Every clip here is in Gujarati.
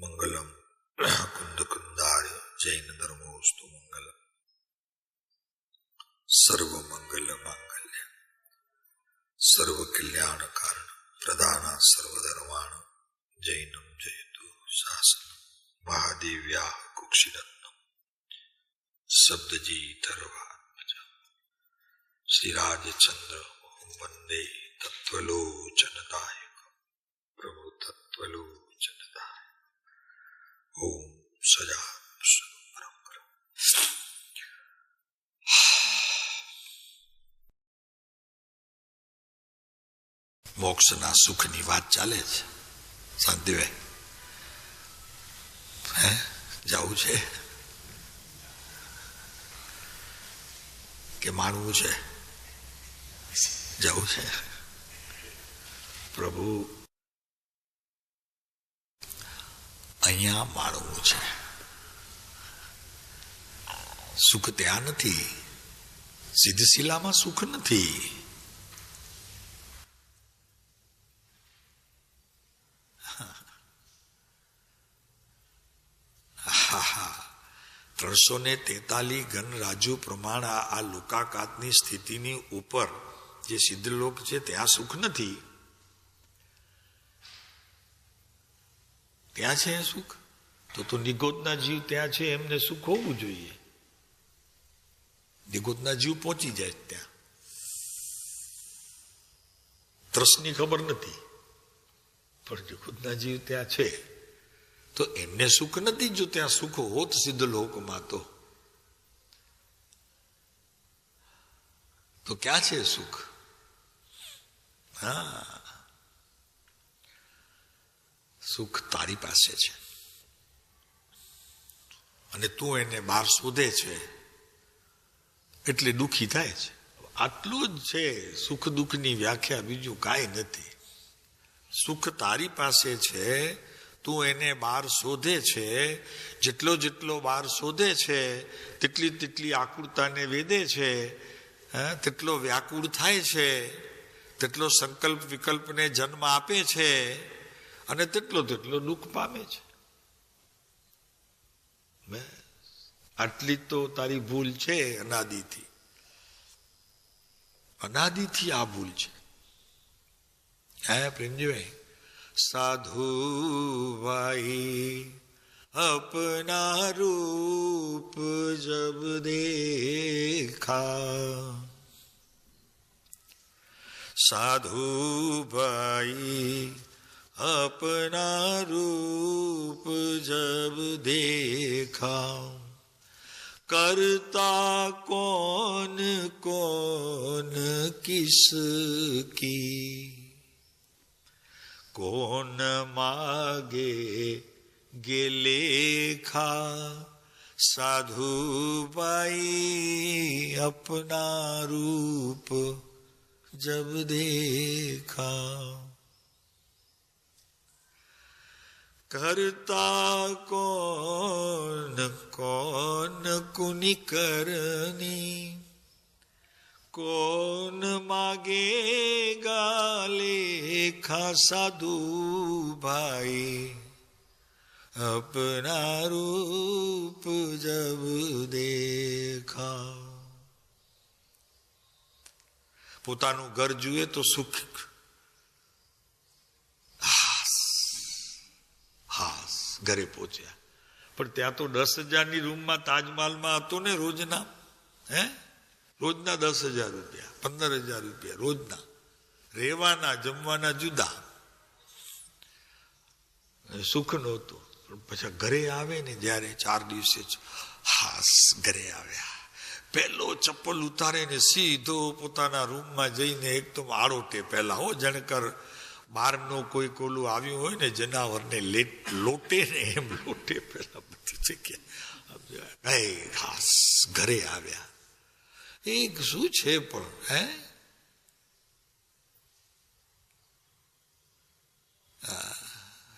મંગલમ કુંદ કુંદાય જૈન ધર્મોસ્તુ મંગલમ સર્વ મંગલ માંગલ્ય સર્વ કલ્યાણ કારણ પ્રદાના સર્વ ધર્માણ જૈનમ જયતુ શાસન મહાદેવ્યા કુક્ષિરત્નમ શબ્દજી ધર્વાત્મજ શ્રી રાજચંદ્ર વંદે તત્વલોચનદાયક પ્રભુ તત્વલોચનદાય ઓમ સજા પરમ. મોક્ષના સુખની વાત ચાલે છે. શાંતિભાઈ જવું છે કે માનવું છે? જવું છે. પ્રભુ અહીંયા માણવું છે. સુખ ત્યાં નથી. સિદ્ધશિલામાં સુખ નથી. હા 343 ઘન રાજુ પ્રમાણ આ લોકાકાતની સ્થિતિની ઉપર જે સિદ્ધલોક છે ત્યાં સુખ નથી. ત્યાં છે સુખ તો નિગોદના જીવ ત્યાં છે એમને સુખ હોવું જોઈએ. નિગોદના જીવ પહોંચી જાય ત્યાં. ત્રસની ખબર નથી પણ નિગોદના જીવ ત્યાં છે તો એમને સુખ નથી. જો ત્યાં સુખ હોત સિદ્ધ લોકમાં તો ક્યાં છે સુખ? હા, સુખ તારી પાસે છે અને તું એને બહાર શોધે છે એટલે દુઃખી થાય છે. આટલું જ છે સુખ દુઃખની વ્યાખ્યા, બીજું કાંઈ નથી. સુખ તારી પાસે છે, તું એને બહાર શોધે છે. જેટલો બહાર શોધે છે તેટલી આકુળતાને વેદે છે, તેટલો વ્યાકુળ થાય છે, તેટલો સંકલ્પ વિકલ્પને જન્મ આપે છે અને તેટલો દુઃખ પામે છે. આટલી તો તારી ભૂલ છે. અનાદિથી આ ભૂલ છે. પ્રેમજીભાઈ, સાધુ ભાઈ अपना रूप जब देखा, साधु भाई अपना रूप जब देखा, करता कौन कौन किसकी, कौन मागे गे लेखा, साधु भाई अपना रूप जब देखा, करता कौन कौन कुनि करनी, कौन मांगेगा लेखा, साधु भाई अपना रूप जब देखा. પોતાનું ઘર જુએ તો સુખ, હાસ ઘરે પહોંચ્યા. પણ ત્યાં તો 10,000ની રૂમમાં તાજમહાલમાં હતો ને રોજના, રોજના 10,000 રૂપિયા, 15,000 રૂપિયા રોજના, રહેવાના જમવાના જુદા, સુખ નહોતું. પછી ઘરે આવે ને જયારે 4 દિવસે હાસ ઘરે આવ્યા, પહેલો ચપ્પલ ઉતારે ને સીધો પોતાના રૂમમાં જઈને એકદમ આડોટે પહેલા જણકર બહારનો કોઈ કોલું આવ્યું હોય ને જનાવરને લોટે ને એમ લોટે પહેલા બધી જગ્યા હાસ ઘરે આવ્યા. એક શું છે પણ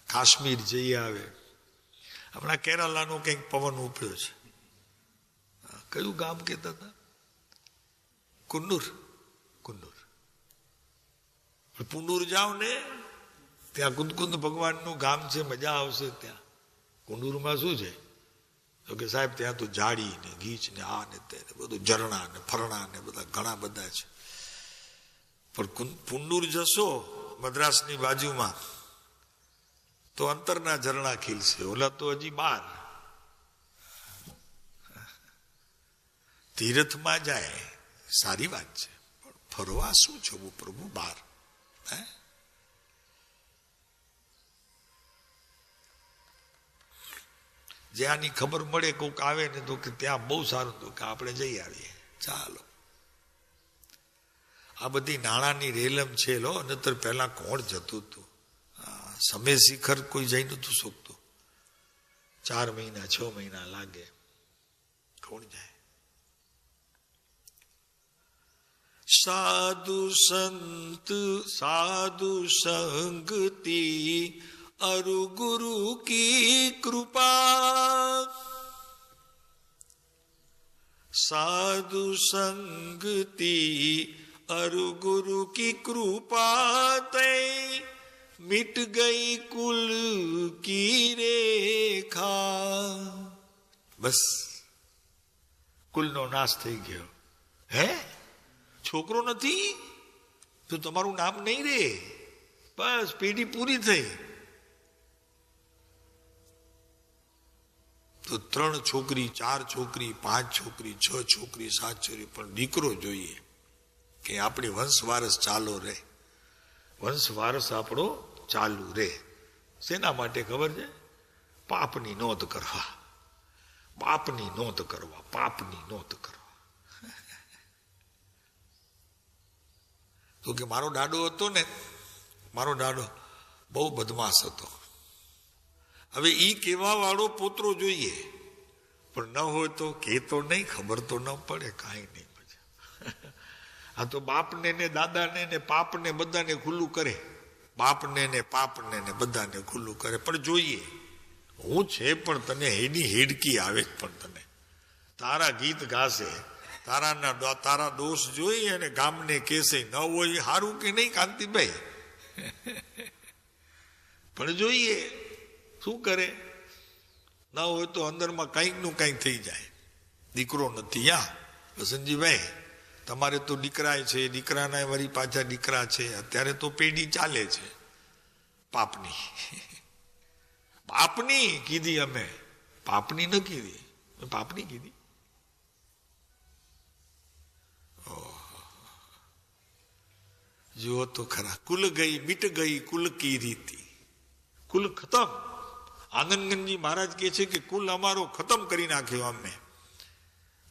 કાશ્મીર જઈ આવે. હમણાં કેરાલાનો કંઈક પવન ઉપડ્યો છે. કયું ગામ કહેતા હતા? કુન્નૂર. પુનૂર જાઓ ને ત્યાં કુંદકુંદ ભગવાનનું ગામ છે, મજા આવશે ત્યાં. કુંડુરમાં શું છે તો કે સાહેબ ત્યાં તો જાડી ને ગીચ ને આ ને તે બધું ઝરણા ને ફરણા ને બધા ઘણા બધા છે. પણ કુંડુર જશો મદ્રાસની બાજુમાં તો અંતરના ઝરણા ખીલશે, ઓલા તો હજી બહાર. તીર્થમાં જાય સારી વાત છે, પણ ફરવા શું જવું પ્રભુ બહાર? જ્યાંની ખબર મળે કોઈક આવે ને તો કે ત્યાં બહુ સારું, તો કે આપણે જઈ આવીએ, ચાલો. આ બધી નાણાંની રેલમ છે લો, નતર પહેલા કોણ જતું હતું? સમય શિખર કોઈ જઈ નતું શકતું. 4 મહિના 6 મહિના લાગે, કોણ જાય? સાધુ સંત સાધુ સંગતી અરુ ગુરુ કી કૃપા, સાધુ સંગતી અરુ ગુરુ કી કૃપા તૈ મિટ ગઈ કુલ કી રેખા. બસ કુલનો નાશ થઈ ગયો. હે છોકરો નથી તો તમારું નામ નહીં રે, બસ પેઢી પૂરી થઈ. તો 3 છોકરી 4 છોકરી 5 છોકરી 6 છોકરી 7 છોકરી, પણ દીકરો જોઈએ કે આપણી વંશવારસ ચાલો રે, વંશવારસ આપણો ચાલુ રે. શેના માટે ખબર છે? પાપની નોંધ કરવા, પાપની નોંધ કરવા, પાપની નોંધ કરવા. તો કે મારો દાડો હતો ને, મારો દાડો બહુ બદમાશ હતો. હવે ઈ કેવા વાળો પોતરો જોઈએ, પણ ન હોય તો કે તો નહીં, ખબર તો ન પડે, કાંઈ નહીં. આ તો બાપને ને દાદાને ને પાપને બધાને ખુલ્લું કરે, બાપને ને પાપને ને બધાને ખુલ્લું કરે. પણ જોઈએ હું છે, પણ તને હેડી હેડકી આવે, પણ તને તારા ગીત ગાશે, તારા દોષ જોઈ અને ગામને કેસે ન હોય સારું કે નહીં કાંતિભાઈ? પણ જોઈએ શું કરે, ન હોય તો અંદરમાં કંઈક નું કંઈક થઈ જાય. દીકરો નથી. વસંતજીભાઈ તમારે તો દીકરા છે, દીકરાના વળી પાછા દીકરા છે. અત્યારે તો પેઢી ચાલે છે પાપની. પાપની કીધી અમે, પાપની ન કીધી, પાપની કીધી. જુઓ તો ખરા, કુલ ગઈ મિટ ગઈ કુલ કી રીતિ, કુલ ખતમ. આનંદગંજી મહારાજ કહે છે કે કુલ અમારો ખતમ કરી નાખ્યો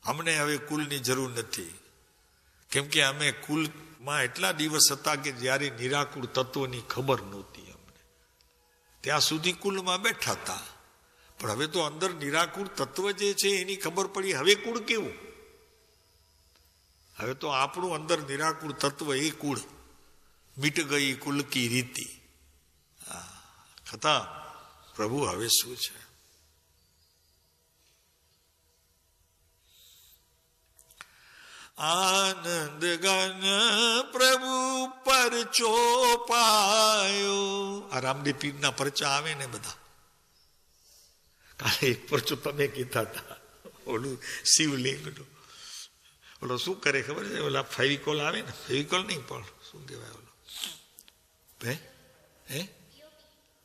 અમને હવે કુલની જરૂર નથી. કેમ કે અમે કુલમાં એટલા દિવસ હતા કે જ્યારે નિરાકુળ તત્વની ખબર નહોતી અમને, ત્યાં સુધી કુલમાં બેઠા હતા. પણ હવે તો અંદર નિરાકુળ તત્વ જે છે એની ખબર પડી. હવે કુળ કેવું? હવે તો આપણું અંદર નિરાકુળ તત્વ એ કુળ. મીટ ગઈ કુલ કી રીતિ. ખતમ. પ્રભુ હવે શું છે? આનંદ ગન પ્રભુ પરચો પાયો. આ રામદેવ પીરના પરચા આવે ને બધા. કાલે એક પરચો તમે કીધા હતા, ઓલું શિવલિંગનું. ઓલો શું કરે ખબર છે? ઓલા ફેવિકોલ આવે ને, ફેવિકોલ નહીં પણ શું કહેવાય ઓલો, હે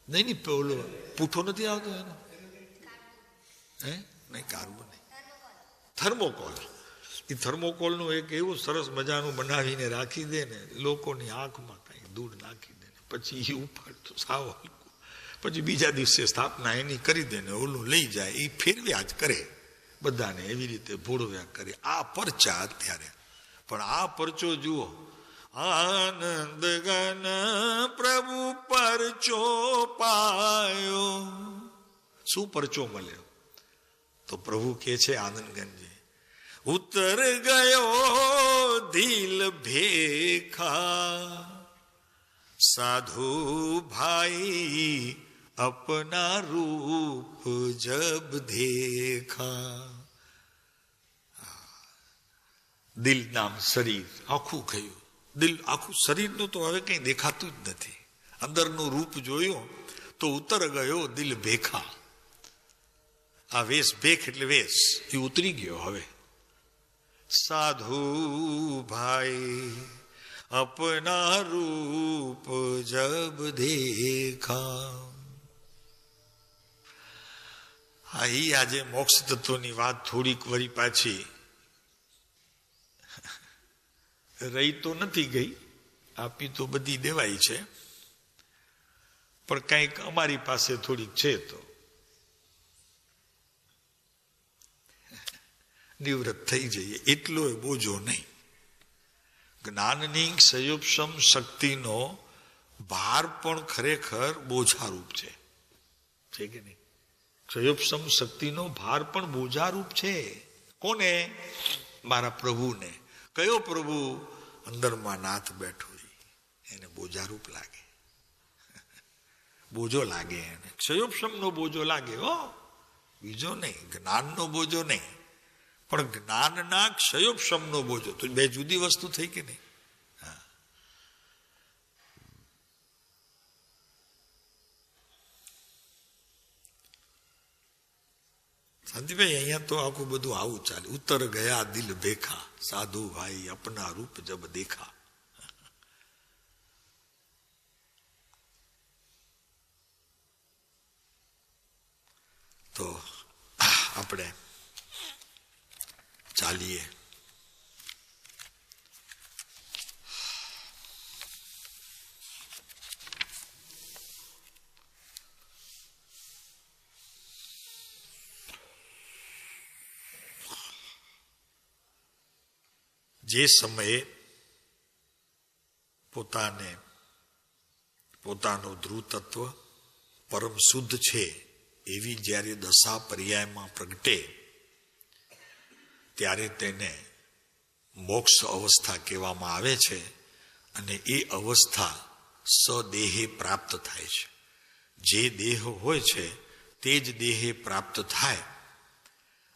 નહીં ઓલો પૂઠો નથી આવતો એનો, નહીં કાર્બન નહીં, થર્મોકોલ. એ થર્મોકોલનું એક એવું સરસ મજાનું બનાવીને રાખી દે ને, લોકોની આંખમાં કાંઈ દૂર નાખી દે ને, પછી એ ઉપાડતો સાવ હલકું. પછી બીજા દિવસે સ્થાપના એની કરી દે ને ઓલું લઈ જાય, એ ફેરવ્યા જ કરે બધાને, એવી રીતે ભોળવ્યા કરે. આ પરચા અત્યારે. પણ આ પરચો જુઓ, આનંદ ગન પ્રભુ પરચો પાયો. શું પરચો મળ્યો? તો પ્રભુ કે છે આનંદગંજી, ઉતર ગયો દિલ ભેખા, સાધુ ભાઈ अपना रूप जब देखा. દિલ નામ શરીર આખું ગયું. દિલ આખું શરીરનું તો હવે કઈ દેખાતું જ નથી. અંદરનું રૂપ જોયું તો ઉતર ગયો દિલ ભેખા. આ વેશ ભેખ એટલે વેશ એ ઉતરી ગયો. હવે સાધુ ભાઈ અપના રૂપ જબ દેખા. હા, એ આજે મોક્ષ તત્વની વાત થોડીક વળી પાછી રહી તો નથી ગઈ, આપી તો બધી દેવાય છે, પણ કંઈક અમારી પાસે થોડીક છે તો નિવૃત્ત થઈ જઈએ. એટલો બોજો નહીં. જ્ઞાનની સંયોપસમ શક્તિનો ભાર પણ ખરેખર બોજારૂપ છે કે નહીં? સંયોપસમ શક્તિનો ભાર પણ બોજારૂપ છે. કોને? મારા પ્રભુને. કયો પ્રભુ? અંદરમાં નાથ બેઠો એને બોજારૂપ લાગે, બોજો લાગે એને. ક્ષયોપશમનો બોજો લાગે હો, બીજો નહીં. જ્ઞાનનો બોજો નહીં, પણ જ્ઞાનના ક્ષયોપશમનો બોજો. તો બે જુદી વસ્તુ થઈ કે નહીં? શાંતિભાઈ, અહીંયા તો આખું બધું આવું ચાલે. ઉતર ગયા દિલ ભેખા, સાધુ ભાઈ અપના રૂપ જબ દેખા. તો આપણે ચાલીએ. જે સમયે પોતાનું ધ્રુવ તત્વ પરમ શુદ્ધ છે એવી જ્યારે દશા પર્યાયમાં પ્રગટે ત્યારે તેને મોક્ષ અવસ્થા કહેવામાં આવે છે. અને એ અવસ્થા સદેહે પ્રાપ્ત થાય છે. જે દેહ હોય છે તે જ દેહે પ્રાપ્ત થાય.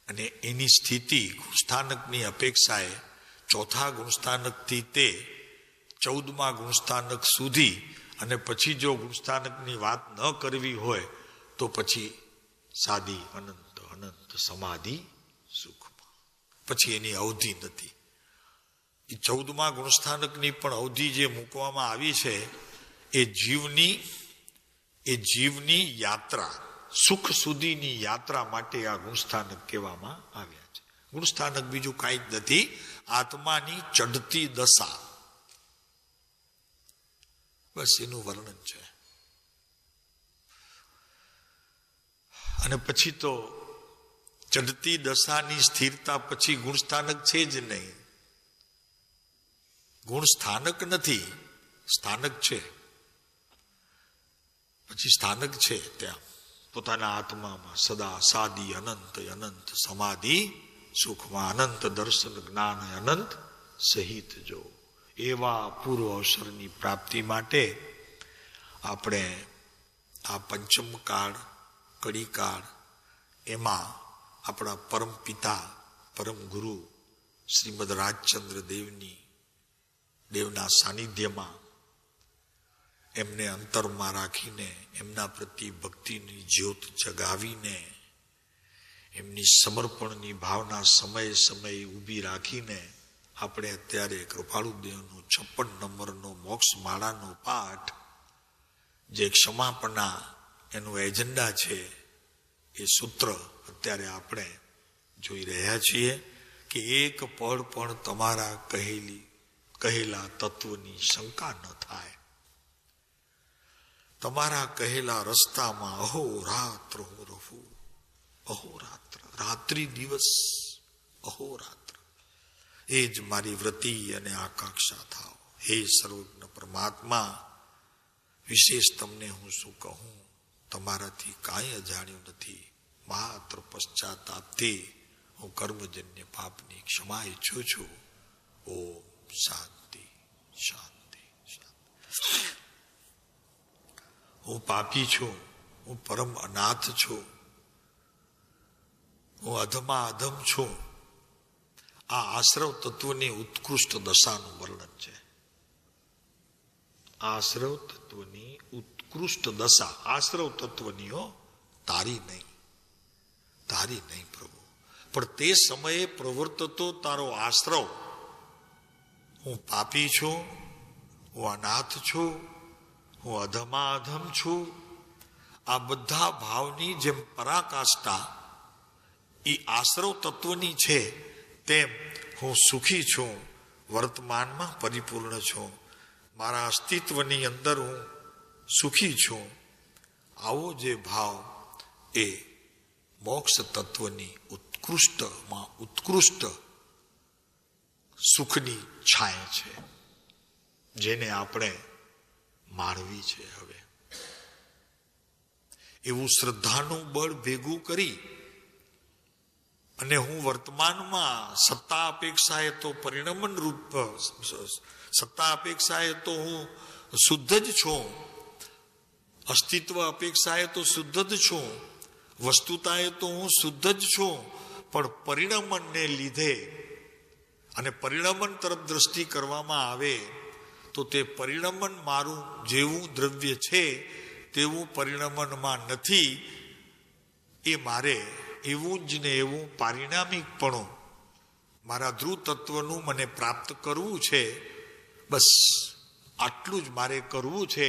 અને એની સ્થિતિ ગુણસ્થાનકની અપેક્ષાએ ચોથા ગુણસ્થાનકથી તે 14મા ગુણસ્થાનક સુધી, અને પછી જો ગુણસ્થાનકની વાત ન કરવી હોય તો પછી સાદી અનંત સમાધિ સુખમાં. પછી એની અવધિ નથી. એ 14મા ગુણસ્થાનકની પણ અવધિ જે મૂકવામાં આવી છે એ જીવની યાત્રા, સુખ સુધીની યાત્રા માટે આ ગુણસ્થાનક કહેવામાં આવ્યા છે. ગુણસ્થાનક બીજું કાંઈ જ નથી, આત્માની ચઢતી દશા, બસ એનું વર્ણન છે. અને પછી તો ચઢતી દશાની સ્થિરતા પછી ગુણસ્થાનક છે જ નહીં. ગુણસ્થાનક નથી, સ્થાનક છે. પછી સ્થાનક છે ત્યાં પોતાના આત્મામાં સદા સાદી અનંત સમાધિ સુખમાં અનંત દર્શન જ્ઞાન અનંત સહિત જો. એવા પૂર્વ અવસરની પ્રાપ્તિ માટે આપણે આ પંચમ કાળ, કડીકાળ, એમાં આપણા પરમ પિતા પરમ ગુરુ શ્રીમદ રાજચંદ્ર દેવના સાનિધ્યમાં એમને અંતરમાં રાખીને એમના પ્રત્યે ભક્તિની જ્યોત જગાવીને એમની સમર્પણની ભાવના સમયે સમયે ઊભી રાખીને આપણે અત્યારે કૃપાળુદેવનો 56 નંબરનો મોક્ષ માળાનો પાઠ, જે ક્ષમાપના એનું એજન્ડા છે, એ સૂત્ર અત્યારે આપણે જોઈ રહ્યા છીએ કે એક પળ પણ તમારા કહેલા તત્વની શંકા ન થાય. તમારા કહેલા રસ્તામાં અહોરાત્ર હું રહું, અહોરાત્ર, રાત્રિ દિવસ અહોરાત્ર, એ જ મારી વ્રતિ અને આકાંક્ષા થાવ. હે સર્વજ્ઞ પરમાત્મા, વિશેષ તમને હું શું કહું, તમારાથી કાંઈ અજાણ્યું નથી. માત્ર પશ્ચાતાપથી હું કર્મજન્ય પાપની ક્ષમા ઈચ્છું છું. ઓમ શાંતિ શાંતિ શાંતિ. હું પાપી છું, હું પરમ અનાથ છું, હું અધમા અધમ છું. આ આશ્રવ તત્વની ઉત્કૃષ્ટ દશાનું વર્ણન છે. આશ્રવ તત્વની ઉત્કૃષ્ટ દશા, આશ્રવ તત્વની તારી નહીં. તારી નહીં પ્રભુ, પણ તે સમયે પ્રવર્તતો તારો આશ્રવ. હું પાપી છું, હું અનાથ છું, હું અધમા અધમ છું. આ બધા ભાવની જેમ પરાકાષ્ઠા એ આશ્રવ તત્વની છે, તેમ હું સુખી છું, વર્તમાનમાં પરિપૂર્ણ છું, મારા અસ્તિત્વની અંદર હું સુખી છું. આવો જે ભાવ એ મોક્ષ તત્વની ઉત્કૃષ્ટમાં ઉત્કૃષ્ટ સુખની છાય છે, જેને આપણે માણવી છે. હવે એવું શ્રદ્ધાનું બળ ભેગું કરી અને હું વર્તમાનમાં સત્તા અપેક્ષાએ તો પરિણમન રૂપ, સત્તા અપેક્ષાએ તો હું શુદ્ધ જ છું, અસ્તિત્વ અપેક્ષાએ તો શુદ્ધ જ છું, વસ્તુતાએ તો હું શુદ્ધ જ છું, પણ પરિણમનને લીધે અને પરિણમન તરફ દ્રષ્ટિ કરવામાં આવે તો તે પરિણમન મારું જેવું દ્રવ્ય છે તેવું પરિણમનમાં નથી. એ મારે એવું જ ને એવું પારિણામિકપણું મારા ધ્રુવ તત્વનું મને પ્રાપ્ત કરવું છે. બસ આટલું જ મારે કરવું છે.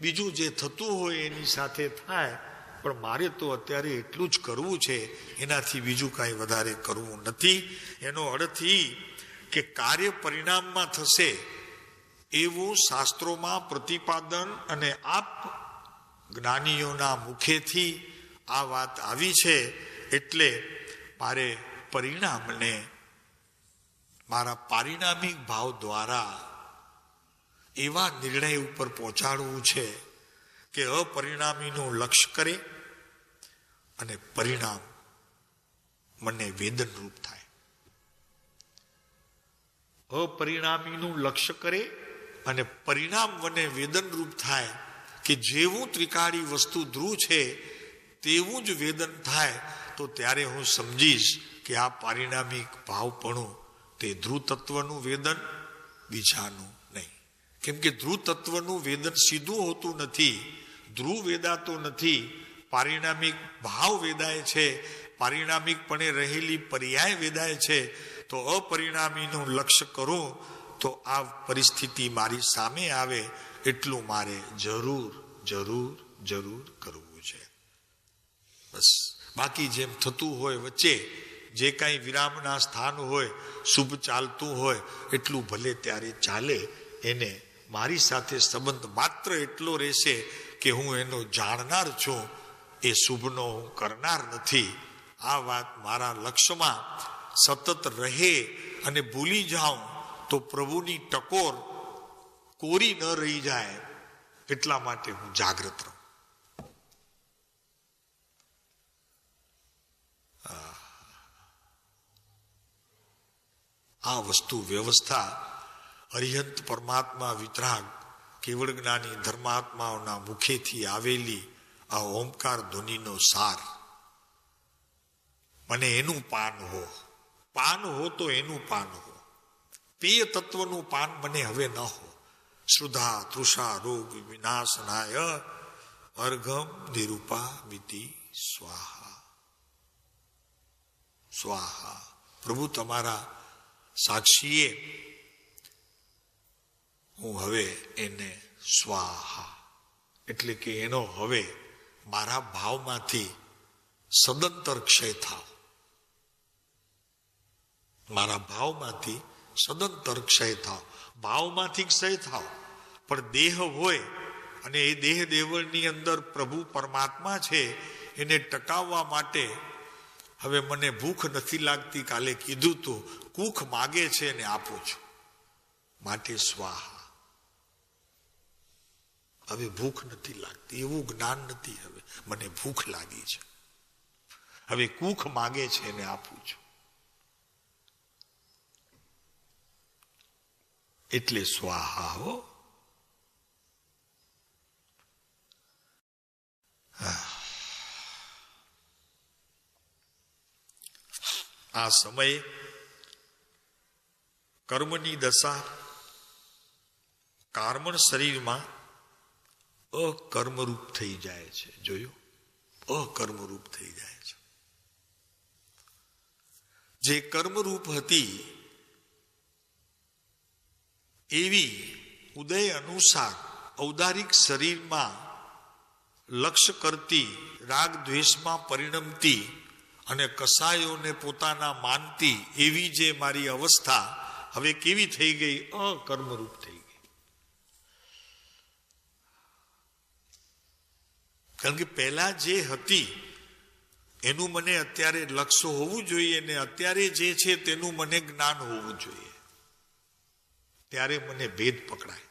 બીજું જે થતું હોય એની સાથે થાય, પણ મારે તો અત્યારે એટલું જ કરવું છે, એનાથી બીજું કાંઈ વધારે કરવું નથી. એનો અર્થ એ કે કાર્ય પરિણામમાં થશે એવું શાસ્ત્રોમાં પ્રતિપાદન અને આપ જ્ઞાનીઓના મુખેથી આ વાત આવી છે. એટલે મારે પરિણામને મારા પારિણામિક ભાવ દ્વારા એવા નિર્ણય ઉપર પહોંચાડવું છે કે અપરિણામીનું લક્ષ્ય કરે અને પરિણામ મને વેદનરૂપ થાય. અપરિણામીનું લક્ષ્ય કરે અને પરિણામ મને વેદનરૂપ થાય કે જેવું ત્રિકાળી વસ્તુ ધ્રુવ છે તેવું જ વેદન થાય. તો ત્યારે હું સમજીશ કે આ પારિણામિક ભાવપણું તે ધ્રુવ તત્વનું વેદન, બીજાનું નહીં. કેમ કે ધ્રુવ તત્વનું વેદન સીધું હોતું નથી, ધ્રુવ વેદાતો નથી, પારિણામિક ભાવ વેદાય છે, પારિણામિકપણે રહેલી પર્યાય વેદાય છે. તો અપરિણામીનું લક્ષ્ય કરું તો આ પરિસ્થિતિ મારી સામે આવે એટલું મારે જરૂર જરૂર જરૂર કરવું છે. બસ બાકી જેમ થતું હોય વચ્ચે જે કાંઈ વિરામના સ્થાન હોય, શુભ ચાલતું હોય એટલું ભલે ત્યારે ચાલે. એને મારી સાથે સંબંધ માત્ર એટલો રહેશે કે હું એનો જાણનાર છું, એ શુભનો હું કરનાર નથી. આ વાત મારા લક્ષ્યમાં સતત રહે અને ભૂલી જાઉં તો પ્રભુની ટકોર કોરી ન રહી જાય, એટલા માટે હું જાગૃત રહું. આ વસ્તુ વ્યવસ્થા અરિહંત પરમાત્મા વિતરાગ કેવળ જ્ઞાની ધર્માત્માઓના મુખેથી આવેલી આ ઓમકાર ધ્વનિનો સાર. મને એનું પાન હો તો એનું પાન હો. પેય તત્વનું પાન મને હવે ન હો. શ્રુધા તૃષા રોગ વિનાશનાય અર્ઘમ નિરૂપા મિતિ સ્વાહા. સ્વાહા. પ્રભુ તમારા સાક્ષીએ હું હવે એને સ્વાહા એટલે કે એનો હવે મારા ભાવમાંથી સદંતર ક્ષય થાવ. મારા ભાવમાંથી સદંતર ક્ષય થાવ. ભાવમાંથી ક્ષય થાવ. પણ દેહ હોય અને એ દેહ દેવળની અંદર પ્રભુ પરમાત્મા છે, એને ટકાવવા માટે હવે મને ભૂખ નથી લાગતી. કાલે કીધું તું કુખ માગે છે અને આપું છું, માટે સ્વાહા. હવે ભૂખ નથી લાગતી, એવું જ્ઞાન નથી. હવે મને ભૂખ લાગી છે, હવે કુખ માગે છે એને આપું છું, એટલે સ્વાહા. હો આ સમયે કર્મની દશા કાર્મણ શરીરમાં અકર્મરૂપ થઈ જાય છે. જોયું? અકર્મરૂપ થઈ જાય છે. જે કર્મરૂપ હતી એવી ઉદય અનુસાર ઔદારિક શરીરમાં લક્ષ્ય કરતી, રાગ દ્વેષમાં પરિણમતી અને કસાયોને પોતાના માનતી એવી જે મારી અવસ્થા હવે કેવી થઈ ગઈ? અકર્મરૂપ થઈ ગઈ. કારણ કે પહેલા જે હતી એનું મને અત્યારે લક્ષ્ય હોવું જોઈએ ને અત્યારે જે છે તેનું મને જ્ઞાન હોવું જોઈએ, ત્યારે મને ભેદ પકડાય.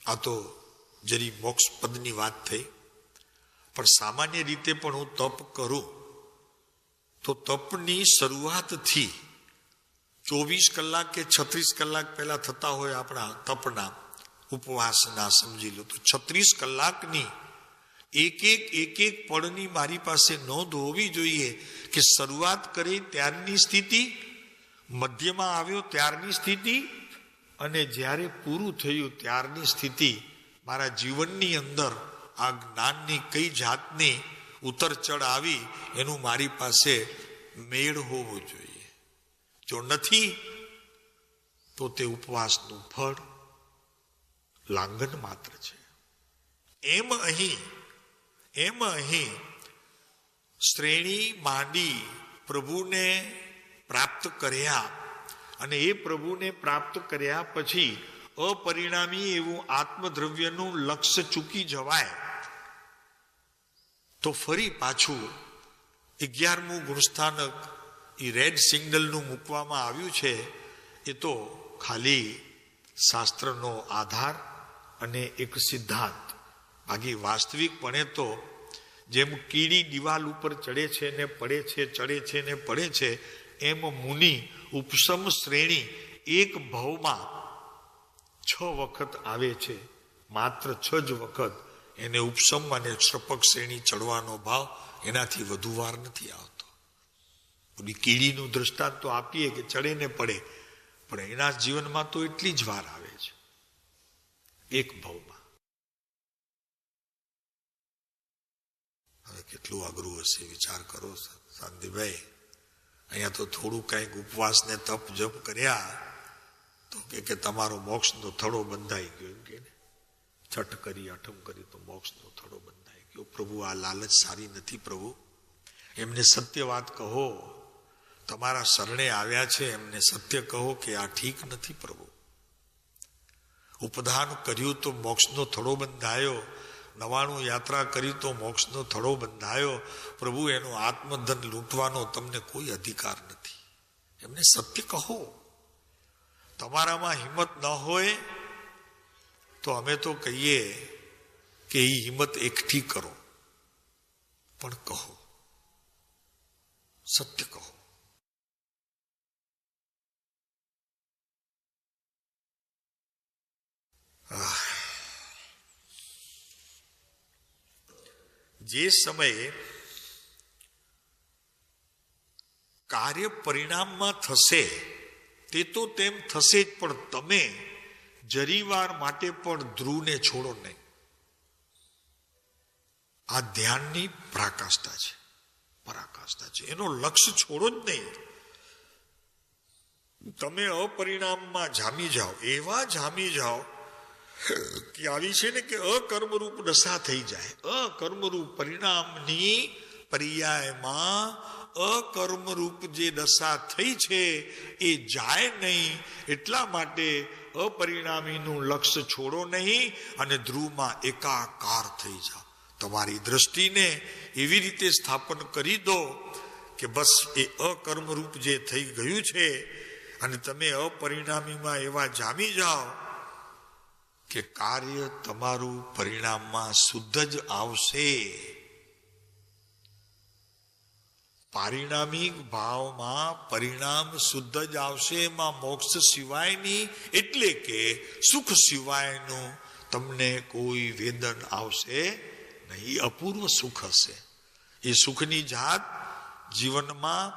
આ તો જરી મોક્ષ પદની વાત થઈ, પણ સામાન્ય રીતે પણ હું તપ કરું તો તપની શરૂઆતથી 24 કલાક કે 36 કલાક પહેલા થતા હોય આપણા તપના ઉપવાસના, સમજી લો તો 36 કલાકની એક એક પળની મારી પાસે નોંધ હોવી જોઈએ કે શરૂઆત કરી ત્યારની સ્થિતિ, મધ્યમાં આવ્યો ત્યારની સ્થિતિ અને જ્યારે પૂરું થયું ત્યારની સ્થિતિ. મારા જીવનની અંદર આ જ્ઞાનની કઈ જાતની ઉતર ચઢ આવી એનું મારી પાસે મેળ હોવો જોઈએ. જો નથી તો તે ઉપવાસનું ફળ લાંઘન માત્ર છે. એમ અહીં શ્રેણી માંડી પ્રભુને પ્રાપ્ત કર્યા અને એ પ્રભુને પ્રાપ્ત કર્યા પછી અપરિણામી એવું આત્મદ્રવ્યનું લક્ષ્ય ચૂકી જવાય તો ફરી પાછું 11મું ગુણસ્થાનક એ રેડ સિગ્નલનું મૂકવામાં આવ્યું છે. એ તો ખાલી શાસ્ત્રનો આધાર અને એક સિદ્ધાંત. બાકી વાસ્તવિકપણે તો જેમ કીડી દિવાલ ઉપર ચડે છે ને પડે છે, ચડે છે ને પડે છે, એમ મુનિ ઉપસમ શ્રેણી એક ભાવમાં 6 વખત આવે છે. માત્ર 6 જ વખત એને ઉપસમ અને શ્રપક શ્રેણી ચડવાનો ભાવ, એનાથી વધુ વાર નથી આવતો. કીડીનું દૃષ્ટાંત તો આપીએ કે ચડે ને પડે, પણ એના જીવનમાં તો એટલી જ વાર આવે છે એક ભાવમાં. હવે કેટલું અઘરું હશે વિચાર કરો શાંતિભાઈ. અહીંયા તો થોડું કંઈક ઉપવાસ ને તપ જપ કર્યા તો કે તમારો મોક્ષનો થડો બંધાઈ ગયો, એમ કે છઠ કરી અઠમ કરી તો મોક્ષનો થડો બંધાઈ ગયો. પ્રભુ આ લાલચ સારી નથી. પ્રભુ એમને સત્ય વાત કહો, તમારા શરણે આવ્યા છે એમને સત્ય કહો કે આ ઠીક નથી. પ્રભુ ઉપધાન કર્યું તો મોક્ષનો થડો બંધાયો, 99 યાત્રા કરી તો મોક્ષનો થડો બંધાયો. પ્રભુ એનો આત્મધન લૂંટવાનો તમને કોઈ અધિકાર નથી. એમને સત્ય કહો. તમારામાં હિંમત ન હોય તો અમે તો કહીએ કે એ હિંમત એકઠી કરો, પણ કહો, સત્ય કહો. જે સમયે કાર્ય પરિણામમાં થશે તે તો તેમ થશે જ, પણ તમે જરીવાર માટે પણ ધ્રુવને છોડો નહીં. આ ધ્યાનની પરાકાષ્ઠા છે, એનો લક્ષ્ય છોડો જ નહીં. તમે અપરિણામમાં જામી જાઓ, એવા જામી જાઓ કે આવી છે ને કે અકર્મરૂપ દશા થઈ જાય. અકર્મરૂપ પરિણામની પર્યાયમાં અકર્મરૂપ જે દશા થઈ છે એ જાય નહીં. એટલા માટે અપરિણામીનું લક્ષ્ય છોડો નહીં અને ધ્રુવમાં એકાકાર થઈ જાઓ. તમારી દ્રષ્ટિને એવી રીતે સ્થાપન કરી દો કે બસ એ અકર્મરૂપ જે થઈ ગયું છે અને તમે અપરિણામીમાં એવા જામી જાઓ કે કાર્ય તમારું પરિણામમાં શુદ્ધ જ આવશે. પારિણામિક ભાવમાં પરિણામ શુદ્ધ જ આવશે. એમાં મોક્ષ સિવાયની, એટલે કે સુખ સિવાયનું તમને કોઈ વેદન આવશે નહીં. અપૂર્વ સુખ હશે. એ સુખની જાત જીવનમાં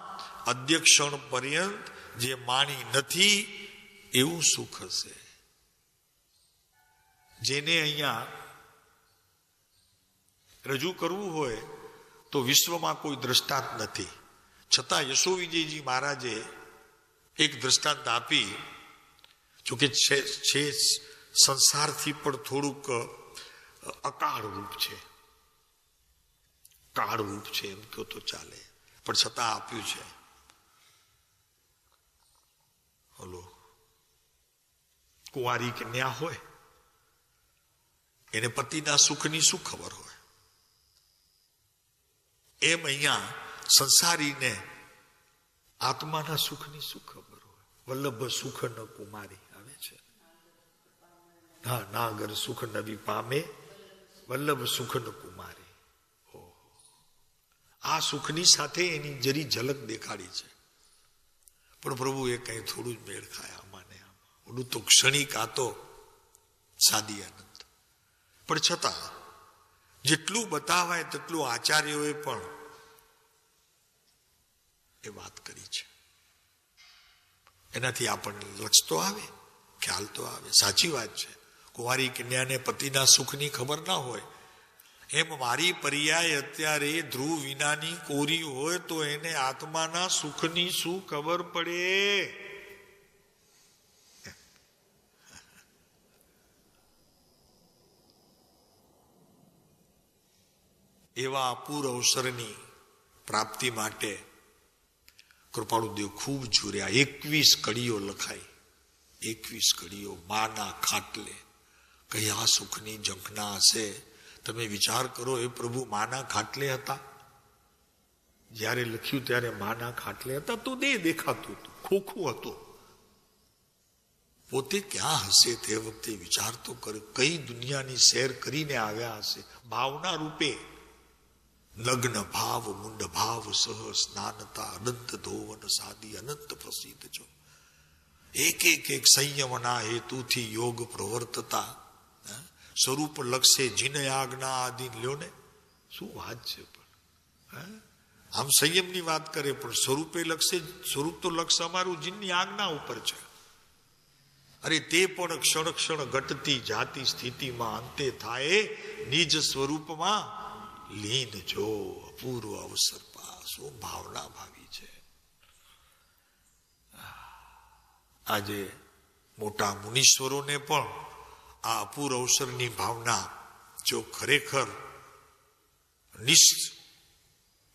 અધ્યક્ષણ પર્યંત જે માણી નથી એવું સુખ હશે. જેને અહીંયા રજૂ કરવું હોય તો વિશ્વમાં કોઈ દ્રષ્ટાંત નથી. છતાં યશોવિજયજી મહારાજે એક દ્રષ્ટાંત આપી, જોકે છે સંસારથી પણ થોડુંક અકાળ રૂપ છે, કાળ રૂપ છે એમ કહો તો ચાલે, પણ છતાં આપ્યું છે. હલો, કુંવારી કન્યા હોય એને પતિના સુખની શું ખબર હોય, એમ અહીંયા સંસારીને આત્માના સુખની શું ખબર હોય. વલ્લભ સુખ ન કુમારી આવે છે. હા, નાગર સુખ નવી પામે વલ્લભ સુખ ન કુમારી. આ સુખની સાથે એની જરી ઝલક દેખાડી છે, પણ પ્રભુ એ કઈ થોડું જ મેળ ખાય આમાં ને આમાં. ઓલું તો ક્ષણિક, આ તો સાદી આનંદ. પણ છતાં જેટલું બતાવાય તેટલું આચાર્યોએ પણ એ વાત કરી છે. એનાથી આપણને લક્ષ તો આવે, ખ્યાલ તો આવે. સાચી વાત છે, કુંવારી કન્યાને પતિના સુખની ખબર ના હોય, એમ મારી પર્યાય અત્યારે ધ્રુવ વિનાની કોરી હોય તો એને આત્માના સુખની શું ખબર પડે? એવા અપૂર્વ અવસરની પ્રાપ્તિ માટે કૃપાળુદેવ ખૂબ ઝૂર્યા. 21 કડીઓ લખાઈ, 21 કડીઓ માના ખાટલે. કયા સુખની ઝંખના હશે? તમે વિચાર કરો, એ પ્રભુ માના ખાટલે હતા. જ્યારે લખ્યું ત્યારે માના ખાટલે હતા તો દેખાતું હતું, ખોખું હતું. પોતે ક્યાં હશે તે વખતે વિચાર તો કરે. કઈ દુનિયાની સૈર કરીને આવ્યા હશે. ભાવના રૂપે લગ્ન ભાવ મુંડ ભાવ સહ સ્નાનતા અનંત ધોવન સાદી અનંત પ્રસિદ્ધ છો. એક સંયમના હેતુથી યોગ પ્રવર્તતા સ્વરૂપ લક્ષે જીન આજ્ઞા આદિ લ્યો ને. શું વાત છે! પણ આમ સંયમની વાત કરે, પણ સ્વરૂપે લક્ષે, સ્વરૂપ તો લક્ષ અમારું જીનની આજ્ઞા ઉપર છે. અરે તે પણ ક્ષણ ક્ષણ ઘટતી જાતિ સ્થિતિમાં અંતે થાય નિજ સ્વરૂપમાં લીન જો. અપૂર્વ અવસર પા, શું ભાવના ભાવી છે. આજે મોટા મુનીશ્વરોને પણ આ અપૂર્વ અવસરની ભાવના જો ખરેખર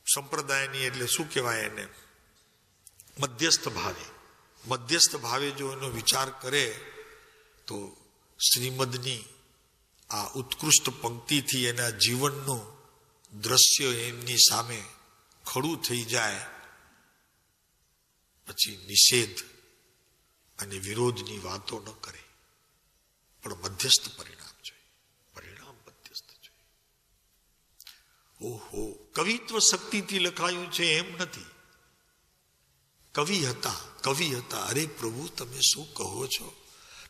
સંપ્રદાયની, એટલે શું કહેવાય એને, મધ્યસ્થ ભાવે જો એનો વિચાર કરે તો શ્રીમદની આ ઉત્કૃષ્ટ પંક્તિથી એના જીવનનું દ્રશ્ય એમની સામે ખડું થઈ જાય, પછી નિષેધ અને વિરોધની વાતો ન કરે, પણ મધ્યસ્થ પરિણામ જોઈએ. પરિણામ મધ્યસ્થ જોઈએ. ઓહો, કવિત્વ શક્તિથી લખાયું છે એમ નથી. કવિ હતા. અરે પ્રભુ તમે શું કહો છો?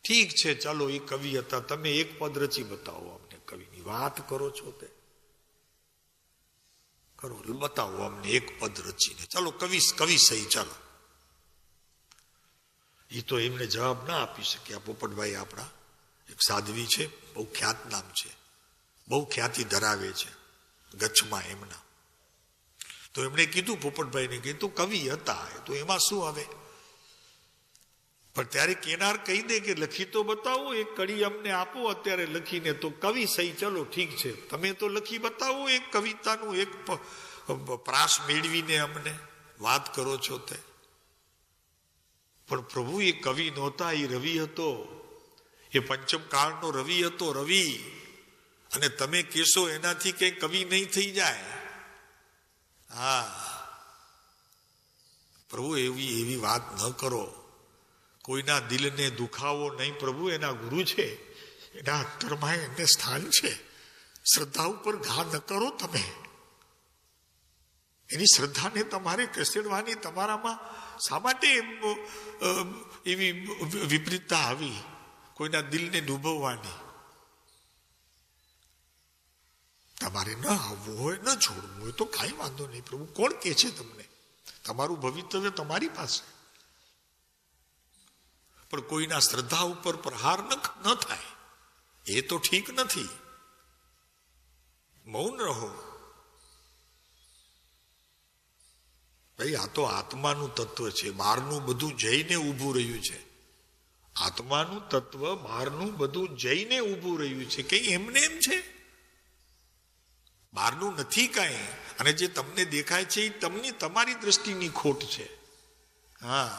ઠીક છે, ચાલો એ કવિ હતા, તમે એક પદ રચી બતાવો અમને. કવિની વાત કરો છો તે કરો, બતાવો અમને એક પદ રચીને. ચાલો કવિ સહી, ચાલો. એ તો એમને જવાબ ના આપી શક્યા. પોપટભાઈ આપણા એક સાધ્વી છે, બહુ ખ્યાત નામ છે, બહુ ખ્યાતિ ધરાવે છે ગચ્છમાં એમના. તો એમણે કીધું, પોપટભાઈને કીધું કવિ હતા, તો એમાં શું આવે? પણ ત્યારે કેનાર કહી દે કે લખી તો બતાવો, એક કડી અમને આપો અત્યારે લખીને. તો કવિ સહી, ચલો ઠીક છે, તમે તો લખી બતાવો એક કવિતાનું એક પ્રાસ મેળવીને અમને વાત કરો છો તે. પણ પ્રભુ એ કવિ નહોતા, એ રવિ હતો. એ પંચમ કાળનો રવિ હતો, રવિ. અને તમે કહેશો એનાથી કઈ કવિ નહીં થઈ જાય. હા, પ્રભુ એવી વાત ન કરો. કોઈના દિલને દુખાવો નહીં. પ્રભુ એના ગુરુ છે, એના અંતરમાં એને સ્થાન છે. શ્રદ્ધા ઉપર ઘા ન કરો તમે. એની શ્રદ્ધાને તમારે કસેડવાની તમારામાં શા માટે એવી વિપરીતતા આવી? કોઈના દિલને ડૂબવવાની. તમારે ન આવવું હોય, ન છોડવું હોય તો કાંઈ વાંધો નહીં. પ્રભુ કોણ કહે છે તમને? તમારું ભવિતવ્ય તમારી પાસે. પણ કોઈના શ્રદ્ધા ઉપર પ્રહાર ન થાય એ તો ઠીક નથી. મૌન રહો. ભાઈ આ તો આત્માનું તત્વ છે, બહારનું બધું જઈને ઊભું રહ્યું છે. આત્માનું તત્વ બહારનું બધું જઈને ઊભું રહ્યું છે. કે એમને એમ છે, બહારનું નથી કાંઈ. અને જે તમને દેખાય છે એ તમારી દ્રષ્ટિની ખોટ છે. હા,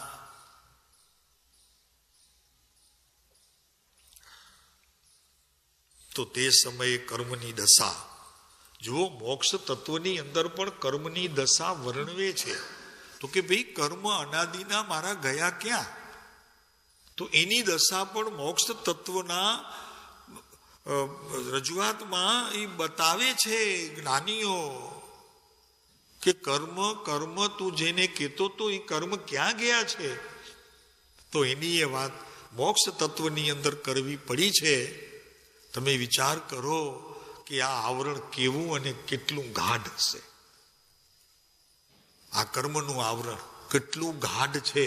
તો તે સમયે કર્મની દશા જુઓ. મોક્ષ તત્વની અંદર પણ કર્મની દશા વર્ણવે છે. તો કે ભાઈ કર્મ અનાદિના મારા ગયા ક્યાં? તો એની દશા પણ મોક્ષ તત્વના રજૂઆતમાં એ બતાવે છે જ્ઞાનીઓ કે કર્મ કર્મ તું જેને કહેતો તો એ કર્મ ક્યાં ગયા છે? તો એની એ વાત મોક્ષ તત્વની અંદર કરવી પડી છે. તમે વિચાર કરો કે આ આવરણ કેવું અને કેટલું ગાઢ હશે. આ કર્મનું આવરણ કેટલું ગાઢ છે.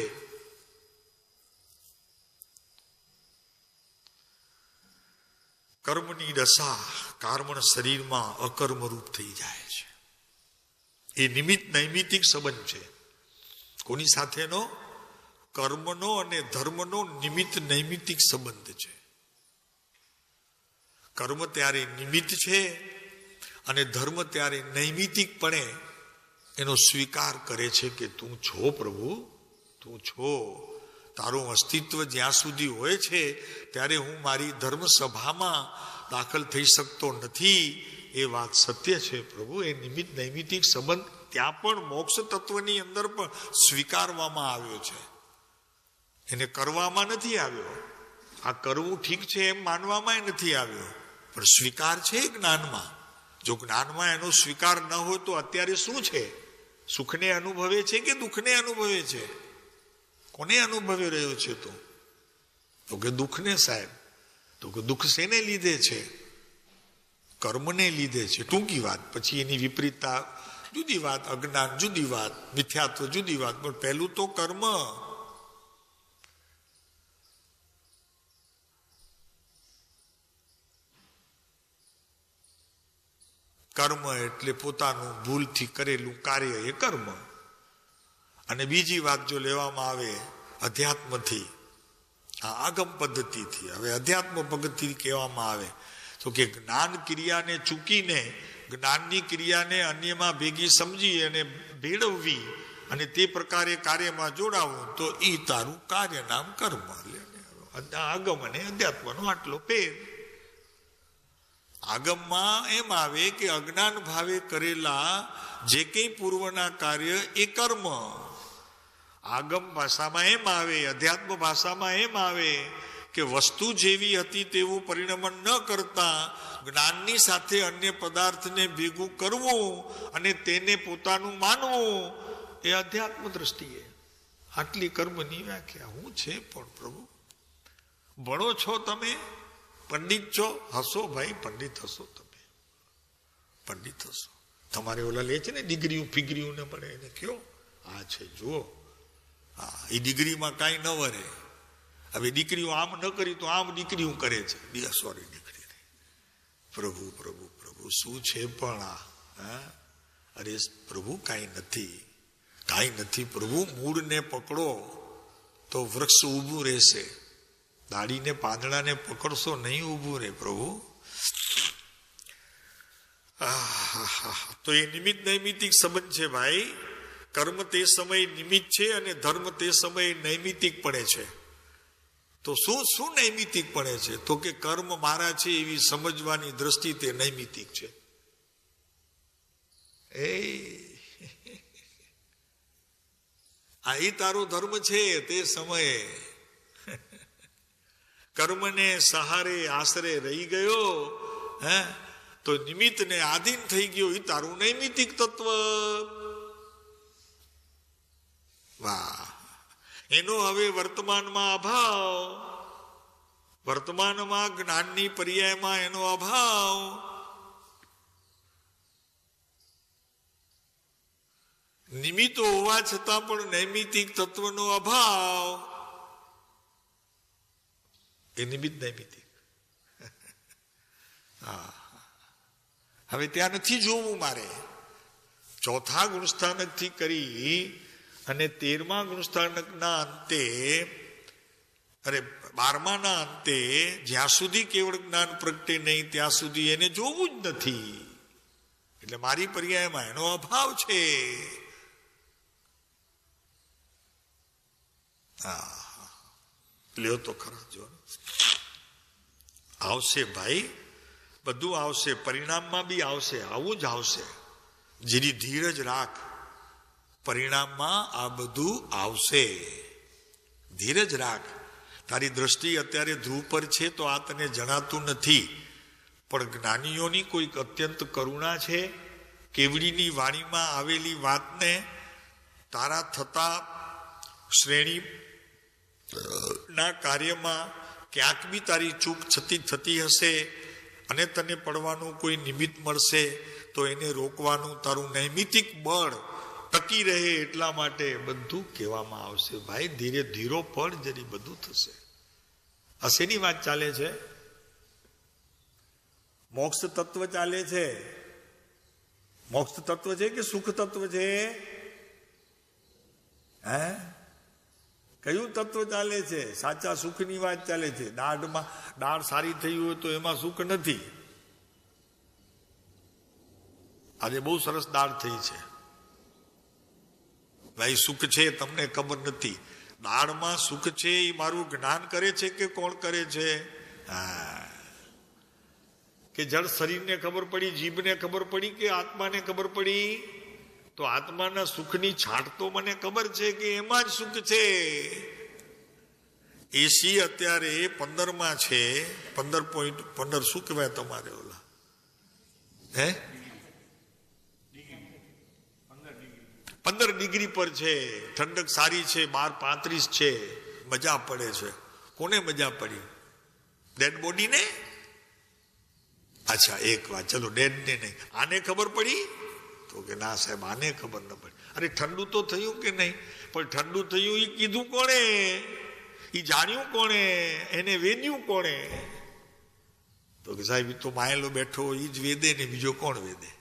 કર્મની દશા કાર્મણ શરીરમાં અકર્મરૂપ થઈ જાય છે. એ નિમિત્ત નૈમિતિક સંબંધ છે. કોની સાથેનો? કર્મનો અને ધર્મનો નિમિત્ત નૈમિતિક સંબંધ છે. કર્મ ત્યારે નિમિત્ત છે અને ધર્મ ત્યારે નૈમિતિકપણે એનો સ્વીકાર કરે છે કે તું છો પ્રભુ, તું છો. તારું અસ્તિત્વ જ્યાં સુધી હોય છે ત્યારે હું મારી ધર્મ સભામાં દાખલ થઈ શકતો નથી. એ વાત સત્ય છે પ્રભુ. એ નિમિત્ત નૈમિતિક સંબંધ ત્યાં પણ મોક્ષ તત્વની અંદર પણ સ્વીકારવામાં આવ્યો છે. એને કરવામાં નથી આવ્યો. આ કરવું ઠીક છે એમ માનવામાં નથી આવ્યો, પણ સ્વીકાર છે જ્ઞાનમાં. જો જ્ઞાનમાં એનો સ્વીકાર ન હોય તો અત્યારે શું છે? સુખને અનુભવે છે કે દુઃખને અનુભવે છે? કોને અનુભવી રહ્યો છે? તો કે દુઃખને સાહેબ. તો કે દુઃખ શેને લીધે છે? કર્મને લીધે છે. ટૂંકી વાત. પછી એની વિપરીતતા જુદી વાત, અજ્ઞાન જુદી વાત, મિથ્યાત્વ જુદી વાત, પણ પહેલું તો કર્મ. કર્મ એટલે પોતાનું ભૂલથી કરેલું કાર્ય, એ કર્મ. અને બીજી વાત જો લેવામાં આવે અધ્યાત્મથી, આ આગમ પદ્ધતિથી, હવે અધ્યાત્મ પદ્ધતિ કહેવામાં આવે તો કે જ્ઞાન ક્રિયાને ચૂકીને જ્ઞાનની ક્રિયાને અન્યમાં ભેગી સમજી અને ભેળવવી અને તે પ્રકારે કાર્યમાં જોડાવું, તો એ તારું કાર્ય નામ કર્મ. આગમ અને અધ્યાત્મનો આટલો ફેર. આગમમાં એમ આવે કે અજ્ઞાન ભાવે કરેલા જે કંઈ પૂર્વના કાર્ય એ કર્મ. આગમ ભાષામાં એમ આવે, અધ્યાત્મ ભાષામાં એમ આવે કે વસ્તુ જેવી હતી તેવું પરિણમન ન કરતા જ્ઞાનની સાથે અન્ય પદાર્થને ભેગું કરવું અને તેને પોતાનું માનવું, એ અધ્યાત્મ દ્રષ્ટિએ. આટલી કર્મની વ્યાખ્યા. હું છે પણ પ્રભુ. ભણો છો તમે, પંડિત છો, હસો ભાઈ, પંડિત હસો તમે, પંડિત હસો. તમારે ઓલા લે છે ને ડિગ્રીઓ ફિગ્રીઓ ને મળે, એને કયો આ છે જુઓ. હા, એ ડિગ્રીમાં કાંઈ ન વરે. હવે દીકરીઓ આમ ન કરી તો આમ દીકરીઓ કરે છે. સોરી, દીકરી નહીં. પ્રભુ પ્રભુ પ્રભુ શું છે પણ આ? હા, અરે પ્રભુ કાંઈ નથી, કાંઈ નથી પ્રભુ. મૂળને પકડો તો વૃક્ષ ઊભું રહેશે. દાડીને પાંદડાને પકડશો નહીં ઊભું રહે પ્રભુ. તો એ નિમિત્ત નૈમિતિક સંબંધ છે ભાઈ. કર્મ તે સમય નિમિત્ત છે અને ધર્મ તે સમય નૈમિતિક પડે છે. તો શું નૈમિતિક પડે છે? તો કે કર્મ મારા છે એવી સમજવાની દ્રષ્ટિ તે નૈમિતિક છે. આ તારો ધર્મ છે તે સમયે. કર્મને સહારે આશરે રહી ગયો, હે, તો નિમિત્તને આધીન થઈ ગયો. એ તારું નૈમિતિક તત્વ. વાહ! એનો હવે વર્તમાનમાં અભાવ, વર્તમાનમાં જ્ઞાનની પર્યાયમાં એનો અભાવ. નિમિત્તો હોવા છતાં પણ નૈમિતિક તત્વનો અભાવ. એ નિમિત્ત નૈમિતિક. હવે ત્યાં નથી જોવું મારે. ચોથા ગુણસ્થાનકથી કરી અને 13મા ગુણસ્થાનકના અંતે, અરે 12માના અંતે જ્યાં સુધી કેવળ જ્ઞાન પ્રગટે નહીં ત્યાં સુધી એને જોવું જ નથી. એટલે મારી પર્યાયમાં એનો અભાવ છે. લ્યો તો ખરા, જો આવશે ભાઈ, બધું આવશે, પરિણામમાં બી આવશે, આવું જ આવશે. જેની ધીરજ રાખ, પરિણામમાં આ બધું આવશે. ધીરજ રાખ. તારી દ્રષ્ટિ અત્યારે ધ્રુવ પર છે તો આ તને જણાતું નથી, પણ જ્ઞાનીઓની કોઈક અત્યંત કરુણા છે. કેવડીની વાણીમાં આવેલી વાતને તારા થતા શ્રેણી ના કાર્યમાં ક્યાંક બી તારી ચૂક થતી હશે અને તને પડવાનું કોઈ નિમિત્ત મળશે તો એને રોકવાનું તારું નૈમિતિક બળ ટકી રહે એટલા માટે બધું કહેવામાં આવશે. ભાઈ ધીરે ધીરો પડ, જરી બધું થશે. આ શેની વાત ચાલે છે? મોક્ષ તત્વ ચાલે છે. મોક્ષ તત્વ છે કે સુખ તત્વ છે? હે, કયું તત્વ ચાલે છે? સાચા સુખની વાત ચાલે છે. દાળ સારી થઈ હોય તો એમાં સુખ નથી. આજે બહુ સરસ દાળ થઈ છે, ભાઈ સુખ છે, તમને ખબર નથી. દાળમાં સુખ છે એ મારું જ્ઞાન કરે છે કે કોણ કરે છે? કે જળ શરીરને ખબર પડી, જીભને ખબર પડી કે આત્માને ખબર પડી? તો આત્માના સુખની છાટ તો મને ખબર છે કે એમાં જ સુખ છે. એસી અત્યારે 15માં છે. 15 શું કહેવાય તમારે? ઓલા હે 15 ડિગ્રી પર છે. ઠંડક સારી છે. 12-35 છે. મજા પડે છે. કોને મજા પડી? ડેડ બોડી ને? અચ્છા, એક વાત, ચલો ડેડ ને નહીં, આને ખબર પડી? તો કે ના સાહેબ, આને ખબર ન પડી. અરે ઠંડુ તો થયું કે નહીં? પણ ઠંડુ થયું એ કીધું કોણે? એ જાણ્યું કોણે? એને વેદ્યું કોણે? તો કે સાહેબ એ તો માયેલો બેઠો એ જ વેદે ને, બીજો કોણ વેદે?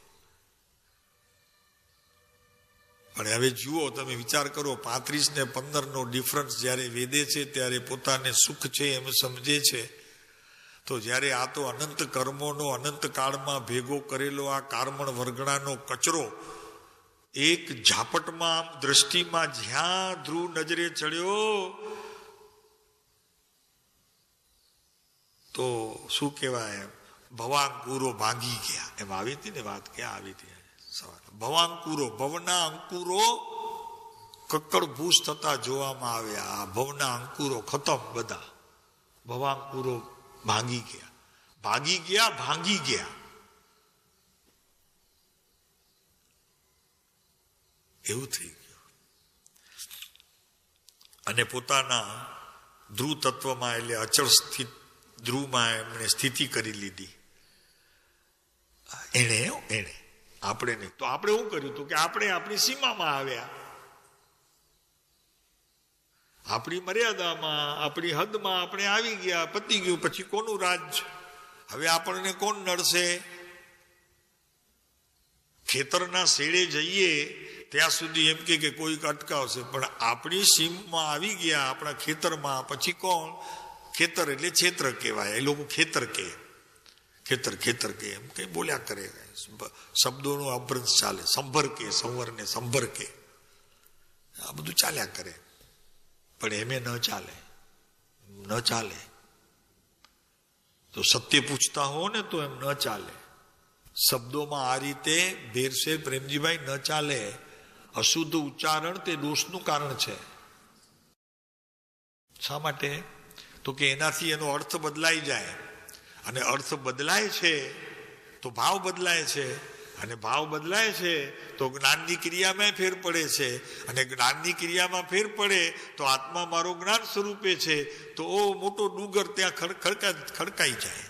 પણ હવે જુઓ, તમે વિચાર કરો, 35 ને 15 નો ડિફરન્સ જ્યારે વેદે છે ત્યારે પોતાને સુખ છે એમ સમજે છે. તો જ્યારે આ તો અનંત કર્મોનો અનંત કાળમાં ભેગો કરેલો આ કાર્મણ વર્ગણાનો કચરો એક ઝાપટમાં દ્રષ્ટિમાં જ્યાં ધ્રુવ નજરે ચડ્યો તો શું કહેવાય, ભવાંકુરો ભાંગી ગયા. એમ આવી હતી ને વાત, ક્યાં આવી હતી સવારે? ભવાંકુરો, ભવના અંકુરો કક્કડ ભૂસ થતા જોવામાં આવ્યા. આ ભવના અંકુરો ખતમ બધા. ભવાંકુરો ભાંગી ગયા, ભાગી ગયા, ભાંગી ગયા. એવું થઈ ગયું. અને પોતાના ધ્રુવ તત્વમાં એટલે અચળ સ્થિત ધ્રુવમાં એમણે સ્થિતિ કરી લીધી. એને આપણે નહીં. તો આપણે શું કર્યું હતું કે આપણે આપણી સીમામાં આવ્યા, આપણી મર્યાદામાં, આપણી હદમાં આપણે આવી ગયા. પતી ગયું. પછી કોનું રાજ? હવે આપણને કોણ નડશે? ખેતરના શેડે જઈએ ત્યાં સુધી એમ કે કોઈક અટકાવશે, પણ આપણી સીમમાં આવી ગયા, આપણા ખેતરમાં, પછી કોણ? ખેતર એટલે ક્ષેત્ર કહેવાય. એ લોકો ખેતર કે, ખેતર કે એમ કઈ બોલ્યા કરે. શબ્દોનું અભ્રંશ ચાલે. સંભર કે, સંવરને સંભર કે, આ બધું ચાલ્યા કરે. પણ એમે ન ચાલે. તો સત્ય પૂછતા હો ને તો એમ ન ચાલે. શબ્દોમાં આ રીતે ભેરસેર પ્રેમજીભાઈ ન ચાલે. અશુદ્ધ ઉચ્ચારણ તે દોષનું કારણ છે. શા માટે? તો કે એનાથી એનો અર્થ બદલાઈ જાય, અને અર્થ બદલાય છે તો ભાવ બદલાય છે, અને ભાવ બદલાય છે તો જ્ઞાનની ક્રિયામાં ફેર પડે છે, અને જ્ઞાનની ક્રિયામાં ફેર પડે તો આત્મા મારો જ્ઞાન સ્વરૂપે છે. તો મોટો ડુંગર ત્યાં ખડકાઈ જાય.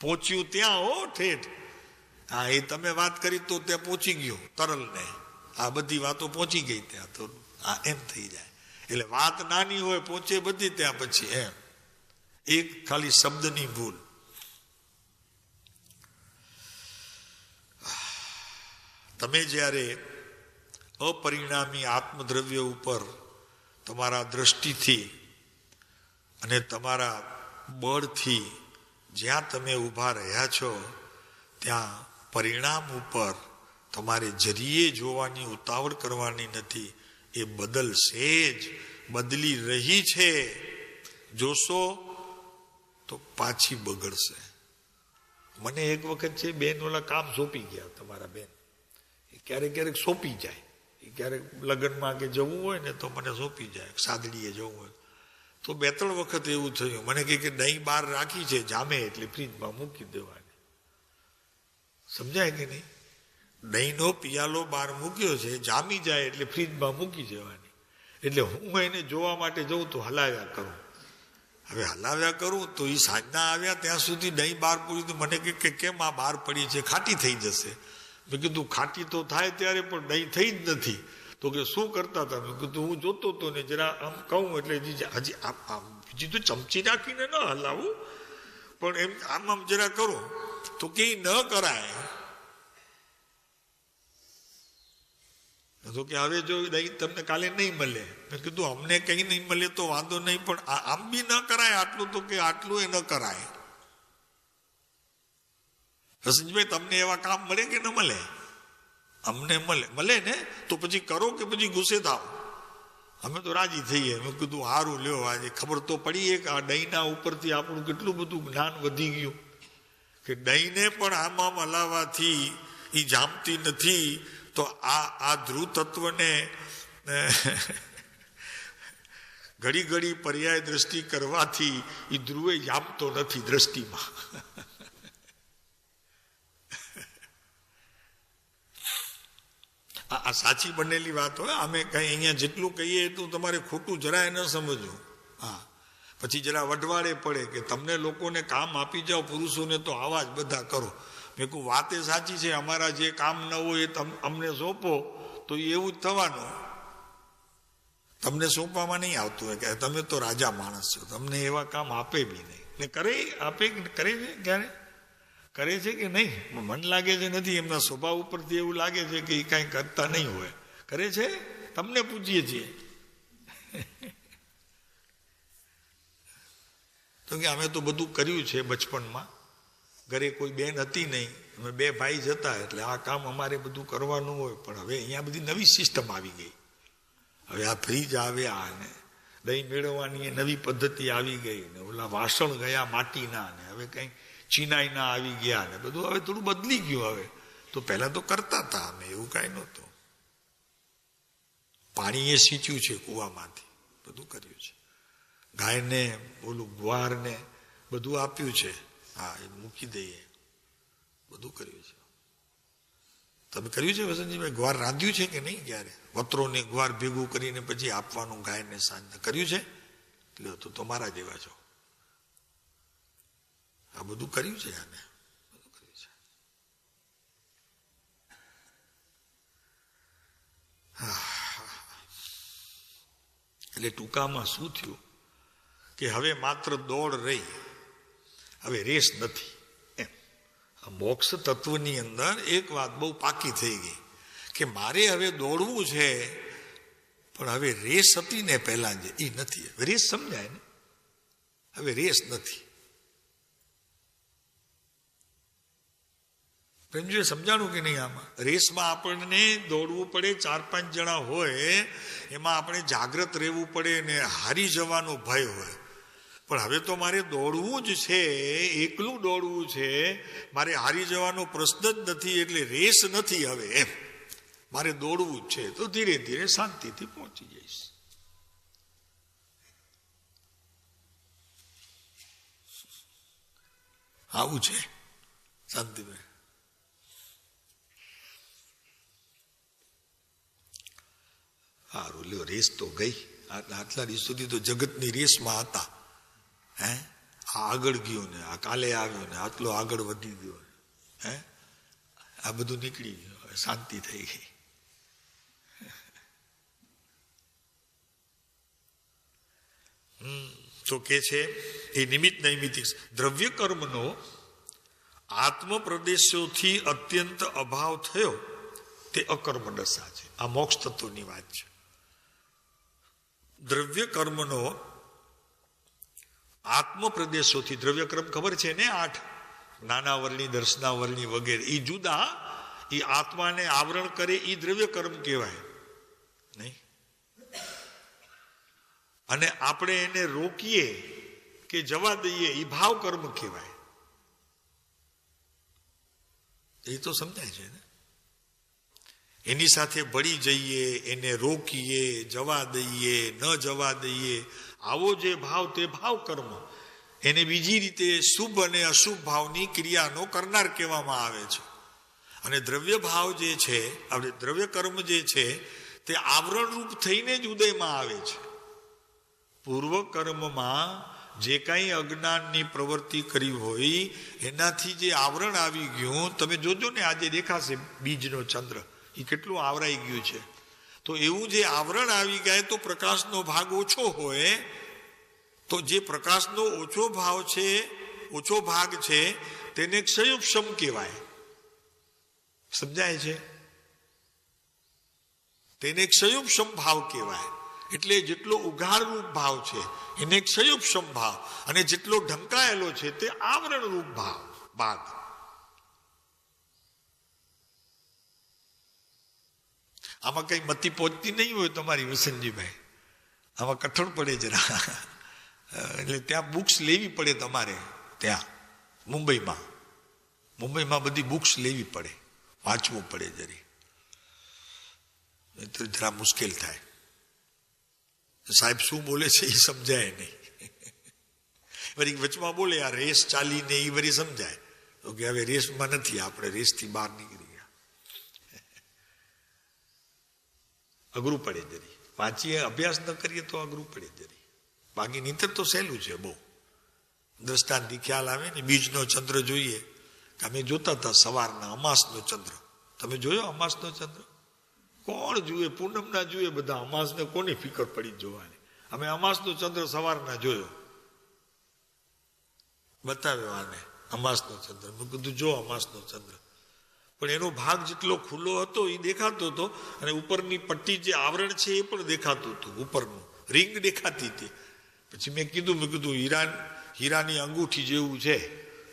પહોંચ્યું ત્યાં ઠેઠ. હા, એ તમે વાત કરી તો ત્યાં પહોંચી ગયો તરલ ને. આ બધી વાતો પહોંચી ગઈ ત્યાં. તો આ એમ થઈ જાય. એટલે વાત નાની હોય, પહોંચે બધી ત્યાં પછી એમ. એક ખાલી શબ્દની ભૂલ. તમે જ્યારે અપરિણામી આત્મદ્રવ્ય ઉપર તમારા દ્રષ્ટિથી અને તમારા બળથી જ્યાં તમે ઊભા રહ્યા છો ત્યાં પરિણામ ઉપર તમારે જરીએ જોવાની ઉતાવળ કરવાની નથી. એ બદલશે જ, બદલી રહી છે. જોશો તો પાછી બગડશે. મને એક વખત છે બેન ઓલા કામ સોંપી ગયા, તમારા બેન એ ક્યારેક ક્યારેક સોંપી જાય. એ ક્યારેક લગ્નમાં કે જવું હોય ને તો મને સોંપી જાય, સાદડીએ જવું હોય તો 2-3 વખત એવું થયું. મને કે દહીં બહાર રાખી છે, જામે એટલે ફ્રીજમાં મૂકી દેવાની. સમજાય કે નહીં? દહીંનો પિયાલો બહાર મૂક્યો છે, જામી જાય એટલે ફ્રીજમાં મૂકી દેવાની. એટલે હું એને જોવા માટે જઉં તો હલાવ્યા કરું. હવે હલાવ્યા કરું તો એ સાંજના આવ્યા ત્યાં સુધી દહીં બહાર પૂરી. તો મને કે કેમ આ બહાર પડી છે, ખાટી થઈ જશે. મેં કીધું ખાટી તો થાય ત્યારે પણ દહીં થઈ જ નથી. તો કે શું કરતા હતા? મેં કીધું હું જોતો હતો ને જરા આમ કહું એટલે હજી બીજી તો ચમચી નાખીને ન હલાવું, પણ એમ આમ જરા કરો તો કે ન કરાય. તો કે હવે જો દહીં તમને કાલે નહીં મળે. મેં કીધું અમને કઈ નહીં મળે તો વાંધો નહીં, પણ આમ બી ન કરાય આટલું. તો કે આટલું એ ન કરાય. રસનજીભાઈ તમને એવા કામ મળે કે ન મળે? અમને મળે ને તો પછી કરો કે પછી ગુસ્સે થાવ? અમે તો રાજી થઈએ. મેં કીધું સારું લ્યો, આજે ખબર તો પડી કે આ દહીંના ઉપરથી આપણું કેટલું બધું જ્ઞાન વધી ગયું કે દહીંને પણ આમ હલાવવાથી એ જામતી નથી. તો આ ધ્રુવ તત્વને ઘડી ઘડી પર્યાય દ્રષ્ટિ કરવાથી એ ધ્રુવે જામતો નથી દ્રષ્ટિમાં. આ સાચી બનેલી વાત હોય. અમે કઈ અહીંયા જેટલું કહીએ એટલું તમારે ખોટું જરાય ન સમજવું. હા, પછી જરા વઢવાડે પડે કે તમને લોકોને કામ આપી જાઓ પુરુષોને તો આવા જ બધા કરો. મેં કહું વાત એ સાચી છે, અમારા જે કામ ન હોય એ અમને સોંપો તો એવું જ થવાનું. તમને સોંપવામાં નહીં આવતું હોય કે તમે તો રાજા માણસ છો, તમને એવા કામ આપે બી નહીં. ને કરે આપે કરે છે ક્યારે કરે છે કે નહીં? મન લાગે છે નથી. એમના સ્વભાવ ઉપરથી એવું લાગે છે કે એ કાંઈ કરતા નહીં હોય. કરે છે? તમને પૂછીએ છીએ. તો કે અમે તો બધું કર્યું છે બચપણમાં. ઘરે કોઈ બેન હતી નહીં, અમે 2 ભાઈ જ હતા, એટલે આ કામ અમારે બધું કરવાનું હોય. પણ હવે અહીંયા બધી નવી સિસ્ટમ આવી ગઈ. હવે આ ફ્રીજ આવ્યા ને દહીં મેળવવાની નવી પદ્ધતિ આવી ગઈ ને ઓલા વાસણ ગયા માટીના ને હવે કંઈ ચિનાઈના આવી ગયા ને બધું હવે થોડું બદલી ગયું. હવે તો પહેલા તો કરતા હતા અમે, એવું કાંઈ નહોતું. પાણી એ સીંચ્યું છે કૂવામાંથી, બધું કર્યું છે. ગાયને ઓલું ગુવારને બધું આપ્યું છે. હા, એ મૂકી દઈએ, બધું કર્યું છે. તમે કર્યું છે વસંતજીભાઈ? ગુવાર રાંધ્યું છે કે નહીં? ક્યારે વતરોને ગુવાર ભેગું કરીને પછી આપવાનું ગાયને સાંજ કર્યું છે? લ્યો તો તમારા જેવા છો. આ બધું કર્યું છે. આને બધું કર્યું છે. એટલે ટૂંકામાં શું થયું કે હવે માત્ર દોડ રહી, હવે રેસ નથી. એમ આ મોક્ષ તત્વની અંદર એક વાત બહુ પાકી થઈ ગઈ કે મારે હવે દોડવું છે, પણ હવે રેસ હતી ને પહેલા જે એ નથી. હવે રેસ સમજાય ને? હવે રેસ નથી. પ્રેમજીએ સમજાણું કે નહીં? આમાં રેસમાં આપણને દોડવું પડે, 4-5 જણા હોય એમાં આપણે જાગ્રત રહેવું પડે ને હારી જવાનો ભય હોય. પણ હવે તો મારે દોડવું જ છે, એકલું દોડવું છે, મારે હારી જવાનો પ્રશ્ન જ નથી. એટલે રેસ નથી હવે, એમ મારે દોડવું જ છે. તો ધીરે ધીરે શાંતિથી પહોંચી જઈશ. આવું છે શાંતિભાઈ. સારું લ્યો, રેસ તો ગઈ. આટલા દિવસ સુધી તો જગતની રેસમાં હતા. હે આ આગળ ગયો ને આ કાલે આવ્યો ને આટલો આગળ વધી ગયો. હે આ બધું નીકળી ગયું, શાંતિ થઈ ગઈ. તો કે છે એ નિમિત્ત નૈમિતિક દ્રવ્ય કર્મનો આત્મ પ્રદેશોથી અત્યંત અભાવ થયો તે અકર્મ દશા છે. આ મોક્ષ તત્વની વાત છે. દ્રવ્ય કર્મનો આત્મ પ્રદેશોથી, દ્રવ્ય કર્મ ખબર છે ને 8, નાનાવરણી, દર્શનાવરણી વગેરે, એ જુદા, એ આત્માને આવરણ કરે એ દ્રવ્ય કર્મ કહેવાય નહીં. અને આપણે એને રોકીએ કે જવા દઈએ એ ભાવ કર્મ કહેવાય. એ તો સમજાય છે ને. એની સાથે ભળી જઈએ, એને રોકીએ, જવા દઈએ, ન જવા દઈએ, આવો જે ભાવ તે ભાવ કર્મ. એને બીજી રીતે શુભ અને અશુભ ભાવની ક્રિયાનો કરનાર કહેવામાં આવે છે. અને દ્રવ્ય ભાવ જે છે, આપણે દ્રવ્ય કર્મ જે છે તે આવરણ રૂપ થઈને જ ઉદયમાં આવે છે. પૂર્વ કર્મમાં જે કાંઈ અજ્ઞાનની પ્રવૃત્તિ કરી હોય એનાથી જે આવરણ આવી ગયું, તમે જોજો ને આજે દેખાશે બીજનો ચંદ્ર એ કેટલું આવરાઈ ગયું છે. તો એવું જે આવરણ આવી ગયા તો પ્રકાશનો ભાગ ઓછો હોય, તો જે પ્રકાશનો ઓછો ભાવ છે, ઓછો ભાગ છે, તેને ક્ષયોપશમ કહેવાય. સમજાય છે? તેને ક્ષયોપશમ ભાવ કહેવાય. એટલે જેટલો ઉઘાડ રૂપ ભાવ છે એને ક્ષયોપશમ ભાવ, અને જેટલો ઢંકાયેલો છે તે આવરણ રૂપ ભાગ. આમાં કઈ મતી પહોંચતી નહીં હોય તમારી વસંતજીભાઈ, આમાં કઠણ પડે જરા. એટલે ત્યાં બુક્સ લેવી પડે તમારે. ત્યાં મુંબઈમાં બધી બુક્સ લેવી પડે, વાંચવું પડે જરી, તો જરા મુશ્કેલ થાય. સાહેબ શું બોલે છે એ સમજાય નહીં. વળી વચમાં બોલે આ રેસ ચાલીને એ વળી સમજાય તો કે હવે રેસમાં નથી, આપણે રેસથી બહાર નીકળી ગયા. અઘરું પડે જરી, વાંચીએ અભ્યાસ ન કરીએ તો અઘરું પડે જરી. બાકી નીતર તો સહેલું છે બહુ. દ્રષ્ટાંતથી ખ્યાલ આવે ને. બીજનો ચંદ્ર જોઈએ, અમે જોતા હતા સવારના અમાસનો ચંદ્ર. તમે જોયો અમાસનો ચંદ્ર? કોણ જુએ? પૂનમના જુએ બધા, અમાસને કોની ફિકર પડી જોવાની? અમે અમાસનો ચંદ્ર સવારના જોયો, બતાવ્યો આને અમાસનો ચંદ્ર. મેં કીધું જો અમાસનો ચંદ્ર. પણ એનો ભાગ જેટલો ખુલ્લો હતો એ દેખાતો હતો, અને ઉપરની પટ્ટી જે આવરણ છે એ પણ દેખાતું હતું, ઉપરનું રિંગ દેખાતી હતી. પછી મેં કીધું હીરાની અંગૂઠી જેવું છે.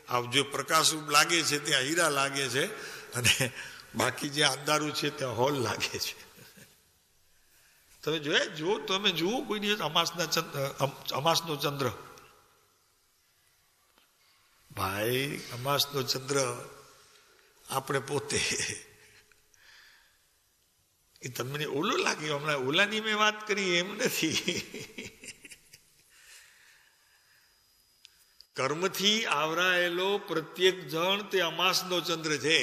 આ જે પ્રકાશ લાગે છે ત્યાં હીરા લાગે છે, અને બાકી જે અંધારું છે ત્યાં હોલ લાગે છે. તમે જોયા? તમે જુઓ કોઈ દિવસ અમાસનો ચંદ્ર? ભાઈ અમાસનો ચંદ્ર આપણે પોતે, એ તમને ઓલો લાગે. હમણાં ઓલાની મેં વાત કરી એમ નથી. કર્મથી આવરાયેલો પ્રત્યેક જણ તે અમાસનો ચંદ્ર છે.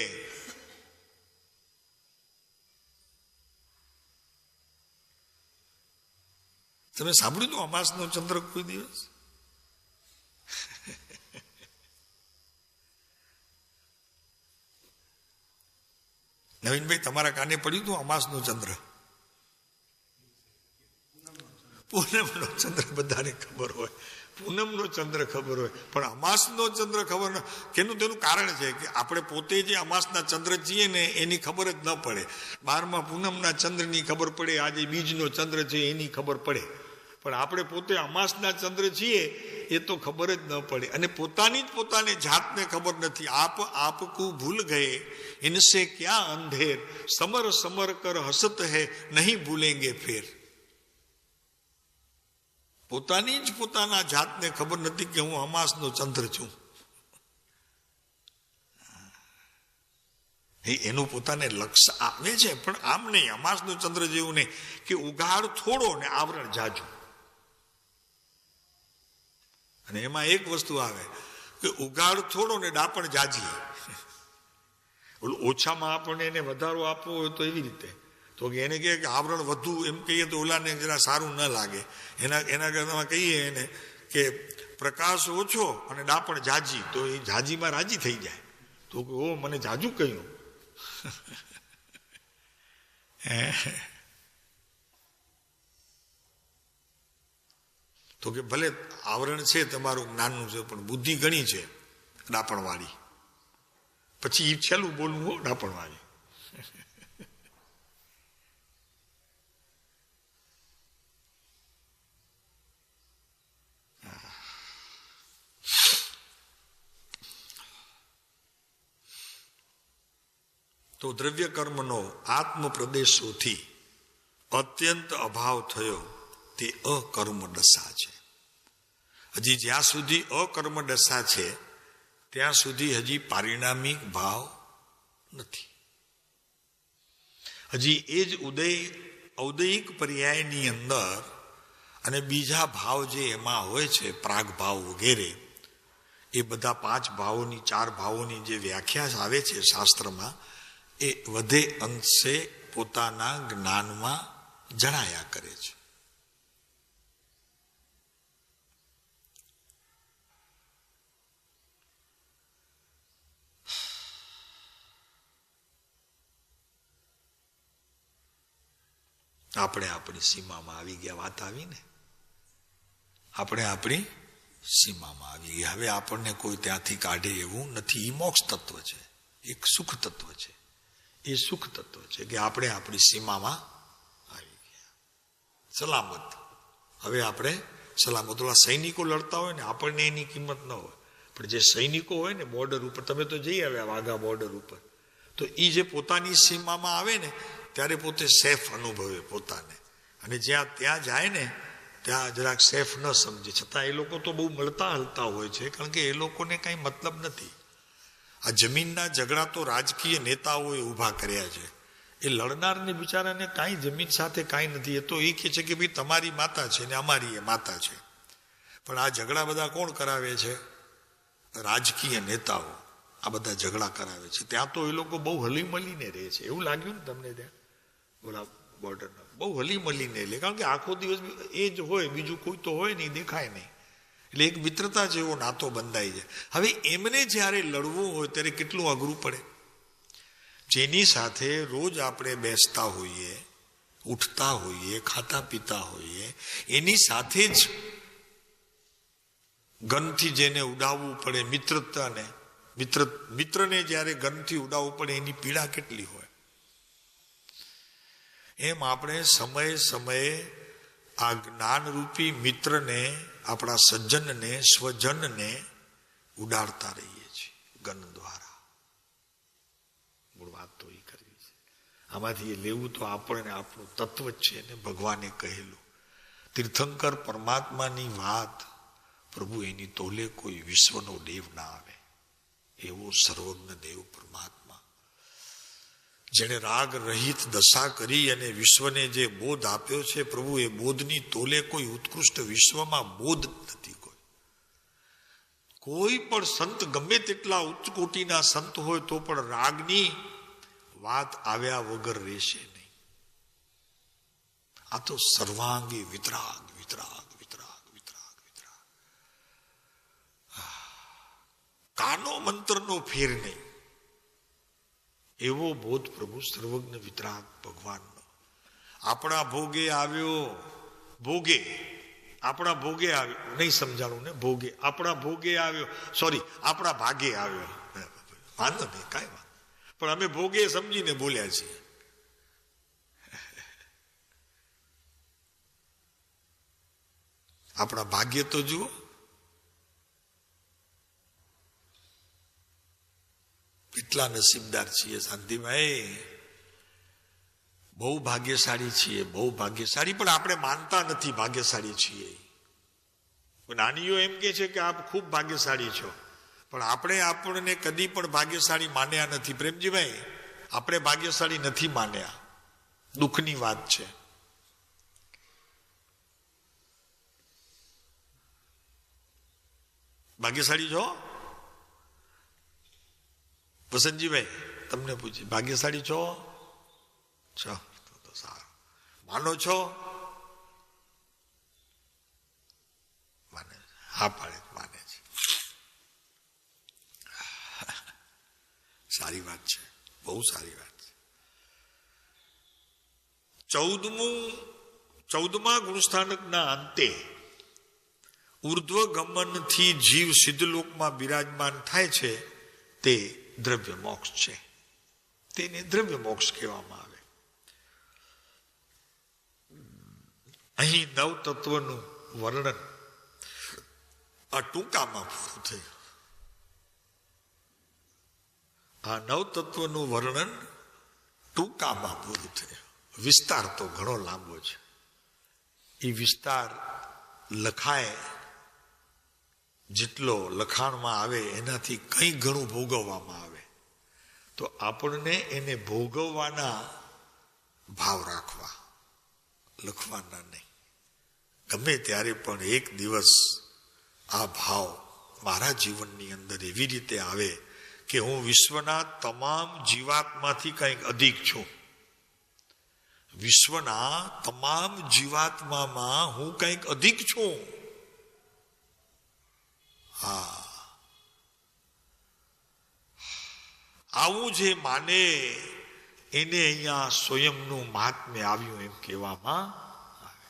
તમે સાંભળ્યું તો અમાસનો ચંદ્ર કોઈ દિવસ? નવીનભાઈ તમારા કાને પડ્યું હતું અમાસનો ચંદ્ર? પૂનમનો ચંદ્ર બધાને ખબર હોય, પૂનમનો ચંદ્ર ખબર હોય, પણ અમાસનો ચંદ્ર ખબર ન. તેનું કારણ છે કે આપણે પોતે જે અમાસના ચંદ્ર છીએ ને એની ખબર જ ન પડે. 12મા પૂનમના ચંદ્રની ખબર પડે, આજે બીજનો ચંદ્ર છે એની ખબર પડે, પણ આપણે પોતે અમાસના ચંદ્ર છીએ એ તો ખબર જ ન પડે. અને પોતાની જ પોતાને જાતને ખબર નથી. આપકુ ભૂલ ગયે ઇનસે ક્યાં અંધેર, સમર સમર કર હસત હૈ નહીં ભૂલેંગે ફેર. પોતાની જ પોતાના જાતને ખબર નથી કે હું અમાસનો ચંદ્ર છું. એનું પોતાને લક્ષ્ય આવે છે, પણ આમ નહીં. અમાસનો ચંદ્ર જેવું નહીં કે ઉઘાડ થોડો ને આવરણ જાજુ. અને એમાં એક વસ્તુ આવે કે ઉઘાડ થોડો ને ડાપણ જાજી. ઓછામાં આપણને એને વધારો આપવો હોય તો એવી રીતે, તો કે એને કહે કે આવરણ વધુ, એમ કહીએ તો ઓલાને જરા સારું ન લાગે. એના કરતાં કહીએ એને કે પ્રકાશ ઓછો અને ડાપણ જાજી, તો એ જાજીમાં રાજી થઈ જાય. તો કે ઓ મને જાજુ કહ્યું. તો કે ભલે આવરણ છે તમારું જ્ઞાનનું છે, પણ બુદ્ધિ ઘણી છે ડાપણવાળી. પછી એ છેલ્લું બોલવું હો, ડાપણવાળી. તો દ્રવ્ય કર્મનો આત્મ પ્રદેશોથી અત્યંત અભાવ થયો તે અકર્મ દશા છે. હજી જ્યાં સુધી અકર્મ દશા છે ત્યાં સુધી હજી પારિણામિક ભાવ નથી. હજી એ જ ઔદયિક પર્યાયની અંદર અને બીજા ભાવ જે એમાં હોય છે, પ્રાગ ભાવ વગેરે, એ બધા 5 ભાવોની 4 ભાવોની જે વ્યાખ્યા આવે છે શાસ્ત્રમાં, એ વધે અંશે પોતાના જ્ઞાનમાં જણાયા કરે છે. આપણે આપણી સીમામાં આવી ગયા. વાત આવી ને, આપણે આપણી સીમામાં આવી ગયા. હવે આપણને કોઈ ત્યાંથી કાઢે એવું નથી. એ મોક્ષ તત્વ છે, એક સુખ તત્વ છે. એ સુખ તત્વ છે કે આપણે આપણી સીમામાં આવી ગયા, સલામત. હવે આપણે સલામત. ઓલા સૈનિકો લડતા હોય ને, આપણને એની કિંમત ન હોય, પણ જે સૈનિકો હોય ને બોર્ડર ઉપર, તમે તો જઈ આવ્યા વાઘા બોર્ડર ઉપર, તો એ જે પોતાની સીમામાં આવે ને ત્યારે પોતે સેફ અનુભવે પોતાને. અને ત્યાં જાય ને ત્યાં જરાક સેફ ન સમજે, છતાં એ લોકો તો બહુ મળતા હલતા હોય છે, કારણ કે એ લોકોને કાંઈ મતલબ નથી. આ જમીનના ઝઘડા તો રાજકીય નેતાઓએ ઊભા કર્યા છે. એ લડનારને બિચારાને કાંઈ જમીન સાથે કાંઈ નથી. એ તો એ કહે છે કે ભાઈ તમારી માતા છે ને અમારી એ માતા છે. પણ આ ઝઘડા બધા કોણ કરાવે છે? રાજકીય નેતાઓ આ બધા ઝઘડા કરાવે છે. ત્યાં તો એ લોકો બહુ હલી મળીને રહે છે. એવું લાગ્યું ને તમને ત્યાં ઓલા બોર્ડરના? બહુ હલી મળીને લે, કારણ કે આખો દિવસ એ જ હોય, બીજું કોઈ તો હોય નહીં, દેખાય નહીં. એટલે એક મિત્રતા જેવો નાતો બંધાઈ જાય. હવે એમને જ્યારે લડવું હોય ત્યારે કેટલું અઘરું પડે. જેની સાથે રોજ આપણે બેસતા હોઈએ, ઉઠતા હોઈએ, ખાતા પીતા હોઈએ, એની સાથે જ ગનથી જેને ઉડાવવું પડે, મિત્રને જ્યારે ગનથી ઉડાવવું પડે, એની પીડા કેટલી હોય. એમ આપણે સમયે સમયે આ જ્ઞાનરૂપી મિત્રને, આપણા સજ્જનને, સ્વજનને ઉડાડતા રહીએ છીએ ગન દ્વારા. મૂળ વાત તો એ કરવી છે. આમાંથી એ લેવું તો આપણને આપણું તત્વ જ છે ને, ભગવાને કહેલું. તીર્થંકર પરમાત્માની વાત, પ્રભુ એની તોલે કોઈ વિશ્વનો દેવ ના આવે. એવો સર્વજ્ઞ દેવ પરમાત્મા, જેને રાગ રહિત દશા કરી અને વિશ્વને જે બોધ આપ્યો છે, પ્રભુ એ બોધની તોલે કોઈ ઉત્કૃષ્ટ વિશ્વમાં બોધ નથી. કોઈ પણ સંત, ગમે તેટલા ઉચ્ચ કોટીના સંત હોય તો પણ રાગની વાત આવ્યા વગર રહેશે નહીં. આ તો સર્વાંગી વિતરાગ વિતરાગ વિતરાગ વિતરાગ વિતરાગ. કાનો મંત્રનો ફેર નહીં, એવો બોધ પ્રભુ સર્વજ્ઞ વિતરાગ ભગવાનનો. આપણા ભોગે આવ્યો, ભોગે આપણા ભોગે આવ્યો, નહીં સમજાણું ને, ભોગે આપણા ભોગે આવ્યો, સોરી આપણા ભાગે આવ્યો. વાંધો નહીં, કાંઈ વાત, પણ અમે ભોગે સમજીને બોલ્યા છીએ. આપણા ભાગ્ય તો જુઓ. કેટલા નસીબદાર છીએ શાંતિભાઈ, બહુ ભાગ્યશાળી છીએ, બહુ ભાગ્યશાળી. પણ આપણે માનતા નથી ભાગ્યશાળી છીએ. નાનીઓ એમ કે છે કે આપ ખૂબ ભાગ્યશાળી છો, પણ આપણે આપણને કદી પણ ભાગ્યશાળી માન્યા નથી. પ્રેમજીભાઈ, આપણે ભાગ્યશાળી નથી માન્યા. દુઃખની વાત છે. ભાગ્યશાળી છો વસંતજીભાઈ? તમને પૂછી, ભાગ્યશાળી છો? તો સારું. માનો છો? માને? હા પાડે, માને છે. સારી વાત છે, બહુ સારી વાત છે. 14મા ગુણસ્થાનકના અંતે ઉર્ધ્વ ગમનથી જીવ સિદ્ધલોકમાં બિરાજમાન થાય છે, તે દ્રવ્ય મોક્ષ છે. તેને દ્રવ્ય મોક્ષ કહેવામાં આવે. અહીં 9 તત્વનું વર્ણન આ ટૂંકામાં પૂરું થયું. આ 9 તત્વનું વર્ણન ટૂંકામાં પૂરું થયું. વિસ્તાર તો ઘણો લાંબો છે. એ વિસ્તાર લખાય જેટલો લખાણમાં આવે એનાથી કંઈ ઘણું ભોગવવામાં આવે તો આપણને એને ભોગવવાના ભાવ રાખવા, લખવાના નહીં. ગમે ત્યારે પણ એક દિવસ આ ભાવ મારા જીવનની અંદર એવી રીતે આવે કે હું વિશ્વના તમામ જીવાત્માથી કંઈક અધિક છું. વિશ્વના તમામ જીવાત્મામાં હું કંઈક અધિક છું. હા, આવું જે માને એને અહીંયા સ્વયંનું મહાત્મ્ય આવ્યું એમ કહેવામાં.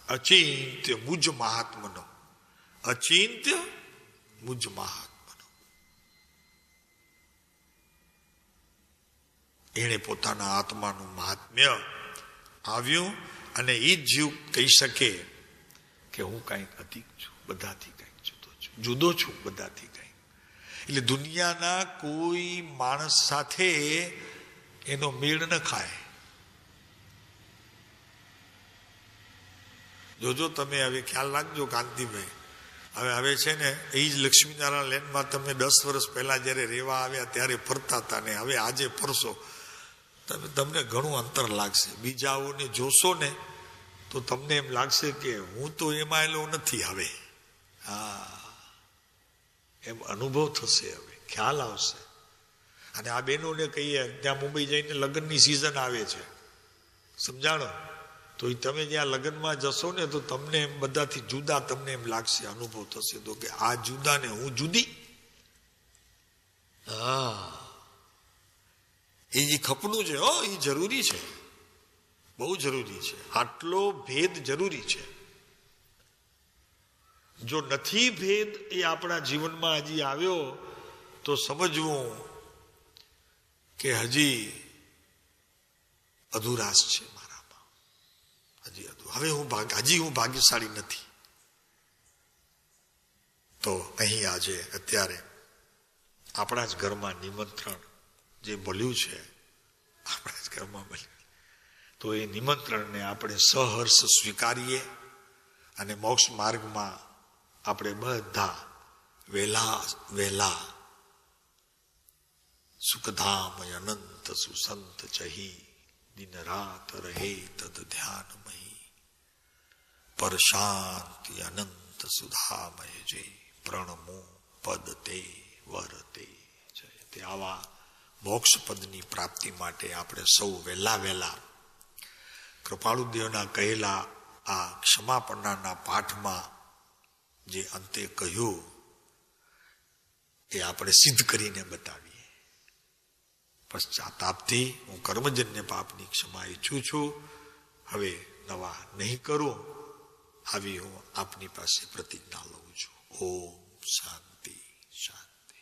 અચિંત્ય મુજ મહાત્મનો, અચિંત્ય મુજ મહાત્મનો. એને પોતાના આત્માનું મહાત્મ્ય આવ્યું અને એ જ જીવ કહી શકે કે હું કંઈક અધિક છું, બધાથી કંઈક જુદો છું બધાથી કંઈક. એટલે દુનિયાના કોઈ માણસ સાથે એનો મેળ ન ખાય. જોજો તમે હવે ખ્યાલ રાખજો કાંતિભાઈ, હવે છે ને એ જ લક્ષ્મીનારાયણ લેન્ડમાં તમે 10 વર્ષ પહેલા જયારે રહેવા આવ્યા ત્યારે ફરતા હતા ને હવે આજે ફરશો તમને ઘણું અંતર લાગશે. બીજાઓને જોશો ને તો તમને એમ લાગશે કે હું તો એમાં એલો નથી. હવે હા, એમ અનુભવ થશે, હવે ખ્યાલ આવશે. અને આ બહેનોને કહીએ ત્યાં મુંબઈ જઈને લગ્નની સિઝન આવે છે, સમજાણો, તો એ તમે જ્યાં લગ્નમાં જશો ને તો તમને એમ બધાથી જુદા તમને એમ લાગશે, અનુભવ થશે તો કે આ જુદા ને હું જુદી. હા, એ જે ખપનું છે હો, એ જરૂરી છે, બહુ જરૂરી છે. આટલો ભેદ જરૂરી છે. જો નથી ભેદ એ આપણા જીવનમાં હજી આવ્યો તો સમજવું કે હજી અધુરાશ છે મારામાં, હજી હજી હું ભાગ્યશાળી નથી. તો અહીં આજે અત્યારે આપણા જ ઘરમાં નિમંત્રણ જે મળ્યું છે, આપણા જ ઘરમાં મળ્યું, તો એ નિમંત્રણને આપણે સહર્ષ સ્વીકારીએ અને મોક્ષ માર્ગમાં આપણે બધા વહેલા સુખધામ અનંત સુસંત ચહી દિન રાત રહે તદ ધ્યાનમહી પર શાંતિ અનંત સુધામય જે પ્રણમો પદ તે વરતે જય. તે આવા મોક્ષ પદની પ્રાપ્તિ માટે આપણે સૌ વહેલા કૃપાળુદેવના કહેલા આ ક્ષમાપણાના પાઠમાં જે અંતે કહ્યું એ આપણે સિદ્ધ કરીને બતાવીએ. પશ્ચાતાપથી હું કર્મજન્ય પાપની ક્ષમા ઈચ્છું છું, હવે નવા નહીં કરું, આવી હું આપની પાસે પ્રતિજ્ઞા લઉં છું. ઓમ શાંતિ શાંતિ.